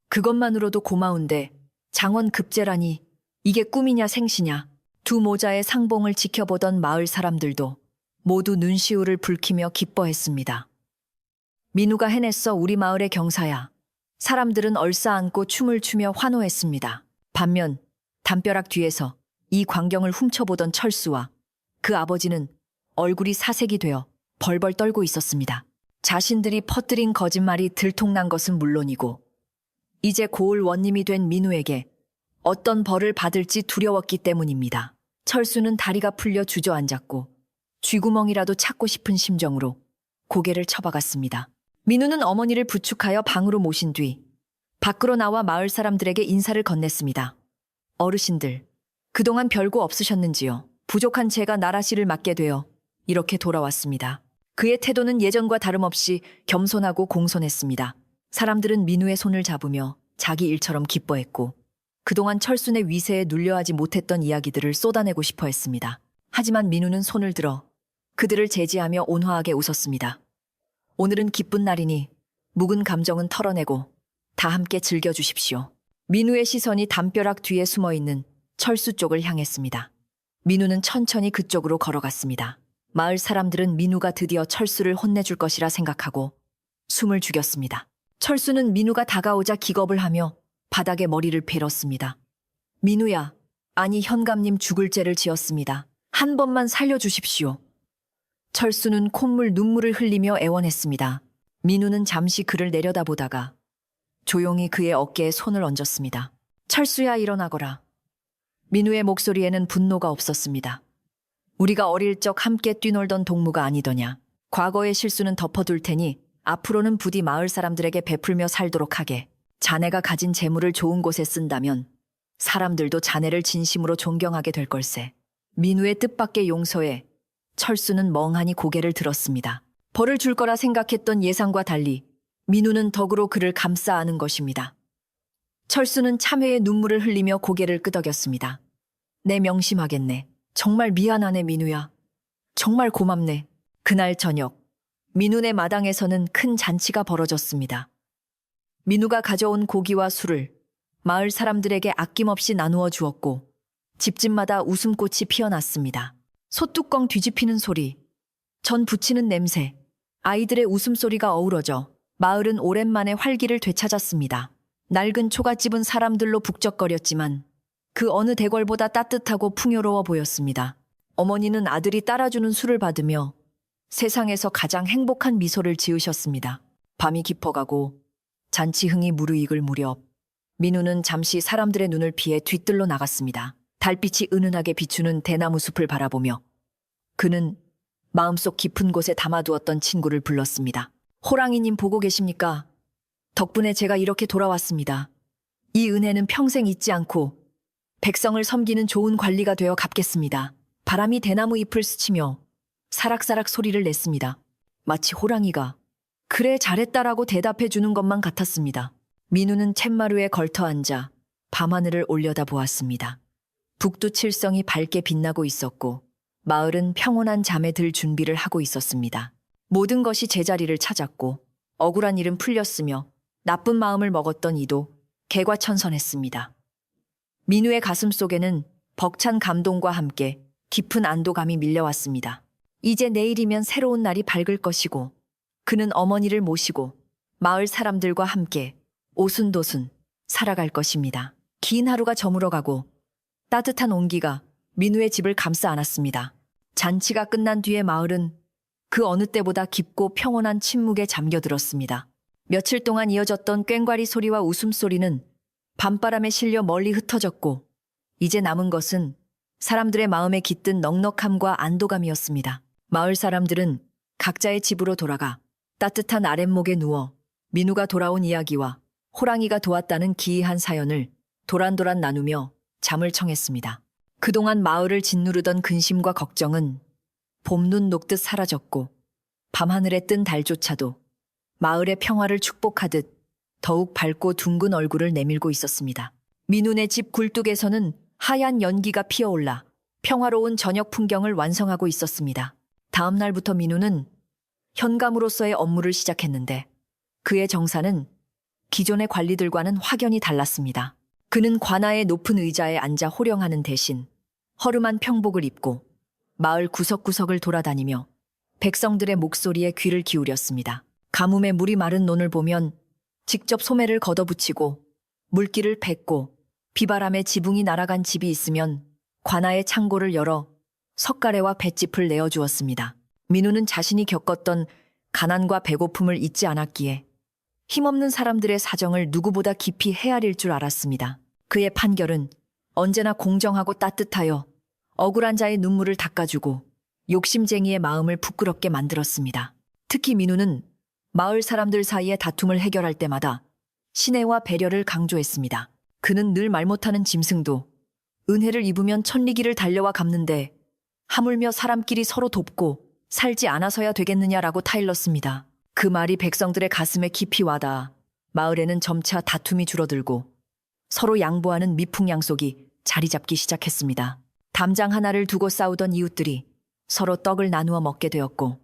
그것만으로도 고마운데 장원 급제라니 이게 꿈이냐 생시냐. 두 모자의 상봉을 지켜보던 마을 사람들도 모두 눈시울을 붉히며 기뻐했습니다. 민우가 해냈어, 우리 마을의 경사야. 사람들은 얼싸안고 춤을 추며 환호했습니다. 반면 담벼락 뒤에서 이 광경을 훔쳐보던 철수와 그 아버지는 얼굴이 사색이 되어 벌벌 떨고 있었습니다. 자신들이 퍼뜨린 거짓말이 들통난 것은 물론이고 이제 고을 원님이 된 민우에게 어떤 벌을 받을지 두려웠기 때문입니다. 철수는 다리가 풀려 주저앉았고 쥐구멍이라도 찾고 싶은 심정으로 고개를 쳐박았습니다. 민우는 어머니를 부축하여 방으로 모신 뒤 밖으로 나와 마을 사람들에게 인사를 건넸습니다. 어르신들, 그동안 별거 없으셨는지요? 부족한 제가 나라시를 맡게 되어 이렇게 돌아왔습니다. 그의 태도는 예전과 다름없이 겸손하고 공손했습니다. 사람들은 민우의 손을 잡으며 자기 일처럼 기뻐했고 그동안 철순의 위세에 눌려하지 못했던 이야기들을 쏟아내고 싶어 했습니다. 하지만 민우는 손을 들어 그들을 제지하며 온화하게 웃었습니다. 오늘은 기쁜 날이니 묵은 감정은 털어내고 다 함께 즐겨주십시오. 민우의 시선이 담벼락 뒤에 숨어있는 철수 쪽을 향했습니다. 민우는 천천히 그쪽으로 걸어갔습니다. 마을 사람들은 민우가 드디어 철수를 혼내줄 것이라 생각하고 숨을 죽였습니다. 철수는 민우가 다가오자 기겁을 하며 바닥에 머리를 베렸습니다. 민우야, 아니 현감님 죽을 죄를 지었습니다. 한 번만 살려주십시오. 철수는 콧물 눈물을 흘리며 애원했습니다. 민우는 잠시 그를 내려다보다가 조용히 그의 어깨에 손을 얹었습니다. 철수야, 일어나거라. 민우의 목소리에는 분노가 없었습니다. 우리가 어릴 적 함께 뛰놀던 동무가 아니더냐. 과거의 실수는 덮어둘 테니 앞으로는 부디 마을 사람들에게 베풀며 살도록 하게. 자네가 가진 재물을 좋은 곳에 쓴다면 사람들도 자네를 진심으로 존경하게 될 걸세. 민우의 뜻밖의 용서에 철수는 멍하니 고개를 들었습니다. 벌을 줄 거라 생각했던 예상과 달리 민우는 덕으로 그를 감싸 안은 것입니다. 철수는 참회의 눈물을 흘리며 고개를 끄덕였습니다. 내 명심하겠네. 정말 미안하네, 민우야. 정말 고맙네. 그날 저녁, 민우네 마당에서는 큰 잔치가 벌어졌습니다. 민우가 가져온 고기와 술을 마을 사람들에게 아낌없이 나누어 주었고 집집마다 웃음꽃이 피어났습니다. 솥뚜껑 뒤집히는 소리, 전 부치는 냄새, 아이들의 웃음소리가 어우러져 마을은 오랜만에 활기를 되찾았습니다. 낡은 초가집은 사람들로 북적거렸지만 그 어느 대궐보다 따뜻하고 풍요로워 보였습니다. 어머니는 아들이 따라주는 술을 받으며 세상에서 가장 행복한 미소를 지으셨습니다. 밤이 깊어가고 잔치 흥이 무르익을 무렵 민우는 잠시 사람들의 눈을 피해 뒤뜰로 나갔습니다. 달빛이 은은하게 비추는 대나무 숲을 바라보며 그는 마음속 깊은 곳에 담아두었던 친구를 불렀습니다. 호랑이님 보고 계십니까? 덕분에 제가 이렇게 돌아왔습니다. 이 은혜는 평생 잊지 않고 백성을 섬기는 좋은 관리가 되어 갚겠습니다. 바람이 대나무 잎을 스치며 사락사락 소리를 냈습니다. 마치 호랑이가 그래 잘했다라고 대답해 주는 것만 같았습니다. 민우는 챗마루에 걸터 앉아 밤하늘을 올려다 보았습니다. 북두칠성이 밝게 빛나고 있었고 마을은 평온한 잠에 들 준비를 하고 있었습니다. 모든 것이 제자리를 찾았고 억울한 일은 풀렸으며 나쁜 마음을 먹었던 이도 개과천선했습니다. 민우의 가슴 속에는 벅찬 감동과 함께 깊은 안도감이 밀려왔습니다. 이제 내일이면 새로운 날이 밝을 것이고 그는 어머니를 모시고 마을 사람들과 함께 오순도순 살아갈 것입니다. 긴 하루가 저물어가고 따뜻한 온기가 민우의 집을 감싸 안았습니다. 잔치가 끝난 뒤에 마을은 그 어느 때보다 깊고 평온한 침묵에 잠겨들었습니다. 며칠 동안 이어졌던 꽹과리 소리와 웃음소리는 밤바람에 실려 멀리 흩어졌고 이제 남은 것은 사람들의 마음에 깃든 넉넉함과 안도감이었습니다. 마을 사람들은 각자의 집으로 돌아가 따뜻한 아랫목에 누워 민우가 돌아온 이야기와 호랑이가 도왔다는 기이한 사연을 도란도란 나누며 잠을 청했습니다. 그동안 마을을 짓누르던 근심과 걱정은 봄눈 녹듯 사라졌고 밤하늘에 뜬 달조차도 마을의 평화를 축복하듯 더욱 밝고 둥근 얼굴을 내밀고 있었습니다. 민우네 집 굴뚝에서는 하얀 연기가 피어올라 평화로운 저녁 풍경을 완성하고 있었습니다. 다음 날부터 민우는 현감으로서의 업무를 시작했는데 그의 정사는 기존의 관리들과는 확연히 달랐습니다. 그는 관아의 높은 의자에 앉아 호령하는 대신 허름한 평복을 입고 마을 구석구석을 돌아다니며 백성들의 목소리에 귀를 기울였습니다. 가뭄에 물이 마른 논을 보면 직접 소매를 걷어붙이고 물기를 뱉고 비바람에 지붕이 날아간 집이 있으면 관아의 창고를 열어 석가래와 볏짚을 내어주었습니다. 민우는 자신이 겪었던 가난과 배고픔을 잊지 않았기에 힘없는 사람들의 사정을 누구보다 깊이 헤아릴 줄 알았습니다. 그의 판결은 언제나 공정하고 따뜻하여 억울한 자의 눈물을 닦아주고 욕심쟁이의 마음을 부끄럽게 만들었습니다. 특히 민우는 마을 사람들 사이의 다툼을 해결할 때마다 신애와 배려를 강조했습니다. 그는 늘 말 못하는 짐승도 은혜를 입으면 천리길을 달려와 갚는데 하물며 사람끼리 서로 돕고 살지 않아서야 되겠느냐라고 타일렀습니다. 그 말이 백성들의 가슴에 깊이 와닿아 마을에는 점차 다툼이 줄어들고 서로 양보하는 미풍양속이 자리 잡기 시작했습니다. 담장 하나를 두고 싸우던 이웃들이 서로 떡을 나누어 먹게 되었고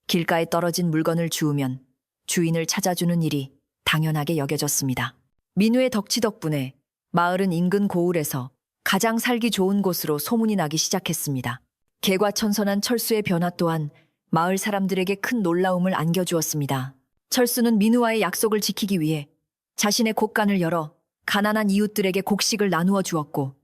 길가에 떨어진 물건을 주우면 주인을 찾아주는 일이 당연하게 여겨졌습니다. 민우의 덕치 덕분에 마을은 인근 고을에서 가장 살기 좋은 곳으로 소문이 나기 시작했습니다. 개과천선한 철수의 변화 또한 마을 사람들에게 큰 놀라움을 안겨주었습니다. 철수는 민우와의 약속을 지키기 위해 자신의 곳간을 열어 가난한 이웃들에게 곡식을 나누어 주었고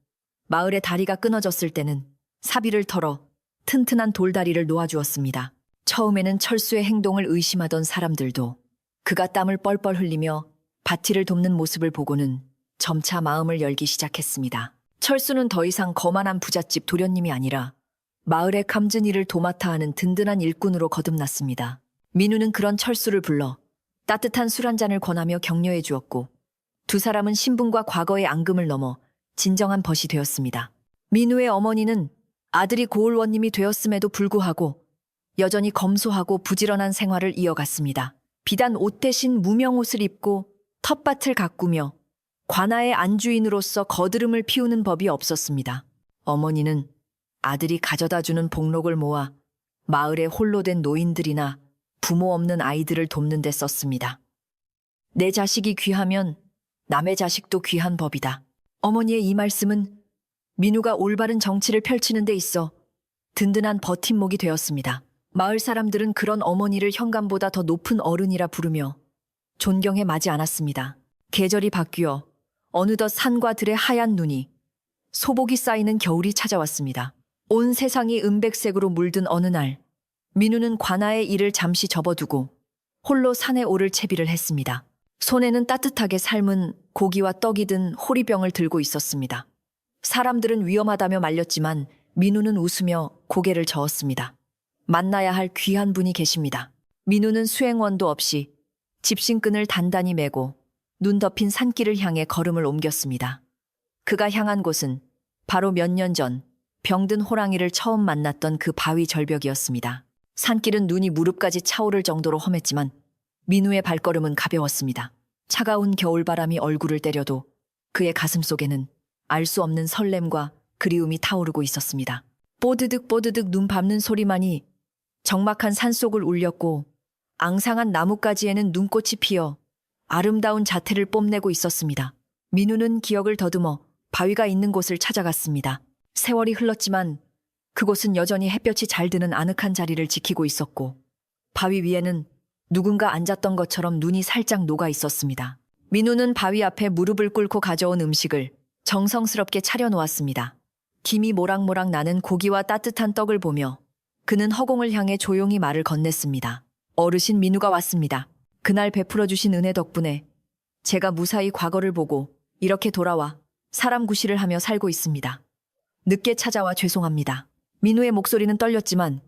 마을의 다리가 끊어졌을 때는 사비를 털어 튼튼한 돌다리를 놓아주었습니다. 처음에는 철수의 행동을 의심하던 사람들도 그가 땀을 뻘뻘 흘리며 바티를 돕는 모습을 보고는 점차 마음을 열기 시작했습니다. 철수는 더 이상 거만한 부잣집 도련님이 아니라 마을의 감진 일을 도맡아 하는 든든한 일꾼으로 거듭났습니다. 민우는 그런 철수를 불러 따뜻한 술 한 잔을 권하며 격려해 주었고 두 사람은 신분과 과거의 앙금을 넘어 진정한 벗이 되었습니다. 민우의 어머니는 아들이 고을원님이 되었음에도 불구하고 여전히 검소하고 부지런한 생활을 이어갔습니다. 비단 옷 대신 무명옷을 입고 텃밭을 가꾸며 관아의 안주인으로서 거드름을 피우는 법이 없었습니다. 어머니는 아들이 가져다주는 복록을 모아 마을에 홀로 된 노인들이나 부모 없는 아이들을 돕는 데 썼습니다. 내 자식이 귀하면 남의 자식도 귀한 법이다. 어머니의 이 말씀은 민우가 올바른 정치를 펼치는 데 있어 든든한 버팀목이 되었습니다. 마을 사람들은 그런 어머니를 현감보다 더 높은 어른이라 부르며 존경해 마지 않았습니다. 계절이 바뀌어 어느덧 산과 들의 하얀 눈이 소복이 쌓이는 겨울이 찾아왔습니다. 온 세상이 은백색으로 물든 어느 날 민우는 관아의 일을 잠시 접어두고 홀로 산에 오를 채비를 했습니다. 손에는 따뜻하게 삶은 고기와 떡이 든 호리병을 들고 있었습니다. 사람들은 위험하다며 말렸지만 민우는 웃으며 고개를 저었습니다. 만나야 할 귀한 분이 계십니다. 민우는 수행원도 없이 집신끈을 단단히 메고 눈 덮인 산길을 향해 걸음을 옮겼습니다. 그가 향한 곳은 바로 몇 년 전 병든 호랑이를 처음 만났던 그 바위 절벽이었습니다. 산길은 눈이 무릎까지 차오를 정도로 험했지만 민우의 발걸음은 가벼웠습니다. 차가운 겨울바람이 얼굴을 때려도 그의 가슴 속에는 알 수 없는 설렘과 그리움이 타오르고 있었습니다. 뽀드득 뽀드득 눈 밟는 소리만이 적막한 산속을 울렸고 앙상한 나뭇가지에는 눈꽃이 피어 아름다운 자태를 뽐내고 있었습니다. 민우는 기억을 더듬어 바위가 있는 곳을 찾아갔습니다. 세월이 흘렀지만 그곳은 여전히 햇볕이 잘 드는 아늑한 자리를 지키고 있었고 바위 위에는 누군가 앉았던 것처럼 눈이 살짝 녹아 있었습니다. 민우는 바위 앞에 무릎을 꿇고 가져온 음식을 정성스럽게 차려놓았습니다. 김이 모락모락 나는 고기와 따뜻한 떡을 보며 그는 허공을 향해 조용히 말을 건넸습니다. 어르신 민우가 왔습니다. 그날 베풀어 주신 은혜 덕분에 제가 무사히 과거를 보고 이렇게 돌아와 사람 구실을 하며 살고 있습니다. 늦게 찾아와 죄송합니다. 민우의 목소리는 떨렸지만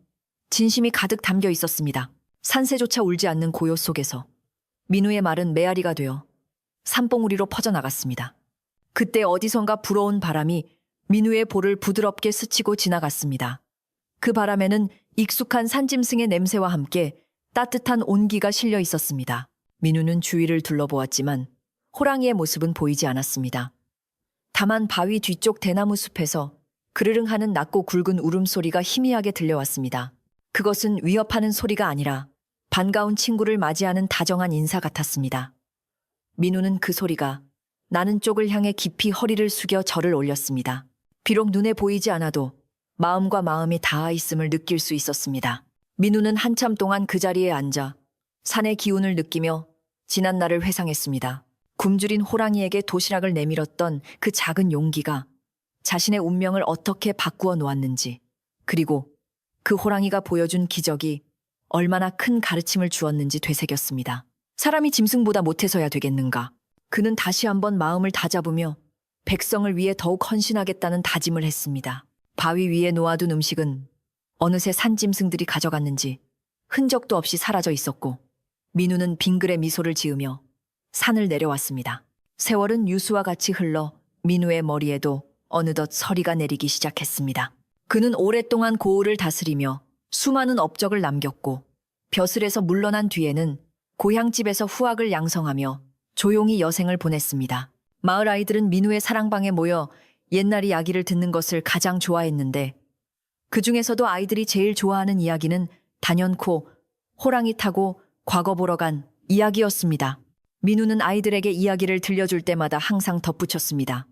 진심이 가득 담겨 있었습니다. 산새조차 울지 않는 고요 속에서 민우의 말은 메아리가 되어 산봉우리로 퍼져나갔습니다. 그때 어디선가 불어온 바람이 민우의 볼을 부드럽게 스치고 지나갔습니다. 그 바람에는 익숙한 산짐승의 냄새와 함께 따뜻한 온기가 실려 있었습니다. 민우는 주위를 둘러보았지만 호랑이의 모습은 보이지 않았습니다. 다만 바위 뒤쪽 대나무 숲에서 그르릉하는 낮고 굵은 울음소리가 희미하게 들려왔습니다. 그것은 위협하는 소리가 아니라 반가운 친구를 맞이하는 다정한 인사 같았습니다. 민우는 그 소리가 나는 쪽을 향해 깊이 허리를 숙여 절을 올렸습니다. 비록 눈에 보이지 않아도 마음과 마음이 닿아 있음을 느낄 수 있었습니다. 민우는 한참 동안 그 자리에 앉아 산의 기운을 느끼며 지난 날을 회상했습니다. 굶주린 호랑이에게 도시락을 내밀었던 그 작은 용기가 자신의 운명을 어떻게 바꾸어 놓았는지, 그리고 그 호랑이가 보여준 기적이 얼마나 큰 가르침을 주었는지 되새겼습니다. 사람이 짐승보다 못해서야 되겠는가? 그는 다시 한번 마음을 다잡으며 백성을 위해 더욱 헌신하겠다는 다짐을 했습니다. 바위 위에 놓아둔 음식은 어느새 산짐승들이 가져갔는지 흔적도 없이 사라져 있었고 민우는 빙그레 미소를 지으며 산을 내려왔습니다. 세월은 유수와 같이 흘러 민우의 머리에도 어느덧 서리가 내리기 시작했습니다. 그는 오랫동안 고을을 다스리며 수많은 업적을 남겼고 벼슬에서 물러난 뒤에는 고향집에서 후학을 양성하며 조용히 여생을 보냈습니다. 마을 아이들은 민우의 사랑방에 모여 옛날 이야기를 듣는 것을 가장 좋아했는데 그 중에서도 아이들이 제일 좋아하는 이야기는 단연코 호랑이 타고 과거 보러 간 이야기였습니다. 민우는 아이들에게 이야기를 들려줄 때마다 항상 덧붙였습니다.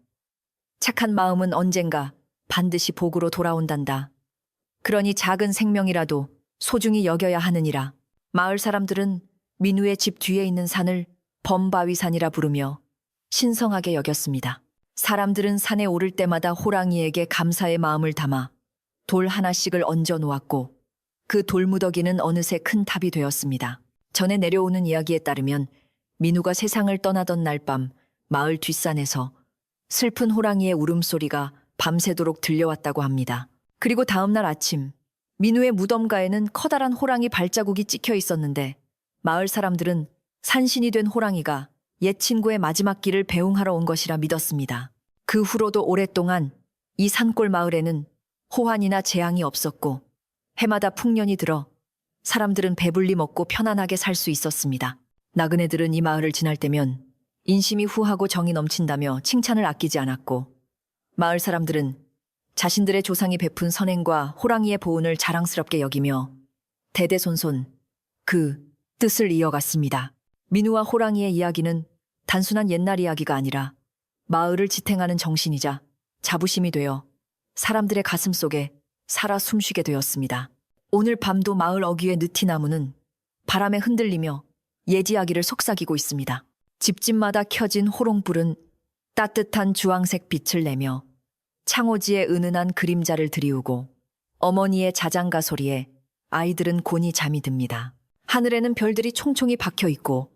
착한 마음은 언젠가 반드시 복으로 돌아온단다. 그러니 작은 생명이라도 소중히 여겨야 하느니라. 마을 사람들은 민우의 집 뒤에 있는 산을 범바위산이라 부르며 신성하게 여겼습니다. 사람들은 산에 오를 때마다 호랑이에게 감사의 마음을 담아 돌 하나씩을 얹어 놓았고 그 돌무더기는 어느새 큰 탑이 되었습니다. 전에 내려오는 이야기에 따르면 민우가 세상을 떠나던 날 밤 마을 뒷산에서 슬픈 호랑이의 울음소리가 밤새도록 들려왔다고 합니다. 그리고 다음 날 아침 민우의 무덤가에는 커다란 호랑이 발자국이 찍혀 있었는데 마을 사람들은 산신이 된 호랑이가 옛 친구의 마지막 길을 배웅하러 온 것이라 믿었습니다. 그 후로도 오랫동안 이 산골 마을에는 호환이나 재앙이 없었고 해마다 풍년이 들어 사람들은 배불리 먹고 편안하게 살 수 있었습니다. 나그네들은 이 마을을 지날 때면 인심이 후하고 정이 넘친다며 칭찬을 아끼지 않았고 마을 사람들은 자신들의 조상이 베푼 선행과 호랑이의 보은을 자랑스럽게 여기며 대대손손 그 뜻을 이어갔습니다. 민우와 호랑이의 이야기는 단순한 옛날 이야기가 아니라 마을을 지탱하는 정신이자 자부심이 되어 사람들의 가슴 속에 살아 숨쉬게 되었습니다. 오늘 밤도 마을 어귀의 느티나무는 바람에 흔들리며 옛 이야기를 속삭이고 있습니다. 집집마다 켜진 호롱불은 따뜻한 주황색 빛을 내며 창호지의 은은한 그림자를 드리우고 어머니의 자장가 소리에 아이들은 곤히 잠이 듭니다. 하늘에는 별들이 총총히 박혀 있고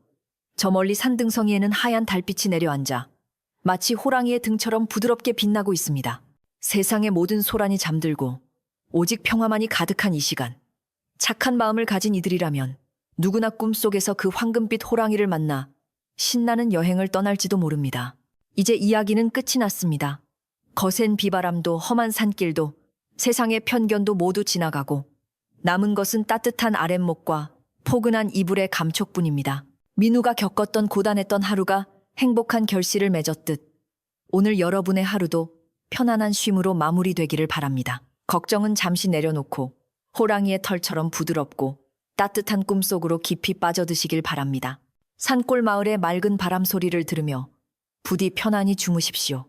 저 멀리 산등성이에는 하얀 달빛이 내려앉아 마치 호랑이의 등처럼 부드럽게 빛나고 있습니다. 세상의 모든 소란이 잠들고 오직 평화만이 가득한 이 시간. 착한 마음을 가진 이들이라면 누구나 꿈속에서 그 황금빛 호랑이를 만나 신나는 여행을 떠날지도 모릅니다. 이제 이야기는 끝이 났습니다. 거센 비바람도 험한 산길도 세상의 편견도 모두 지나가고 남은 것은 따뜻한 아랫목과 포근한 이불의 감촉뿐입니다. 민우가 겪었던 고단했던 하루가 행복한 결실을 맺었듯 오늘 여러분의 하루도 편안한 쉼으로 마무리되기를 바랍니다. 걱정은 잠시 내려놓고 호랑이의 털처럼 부드럽고 따뜻한 꿈속으로 깊이 빠져드시길 바랍니다. 산골 마을의 맑은 바람 소리를 들으며 부디 편안히 주무십시오.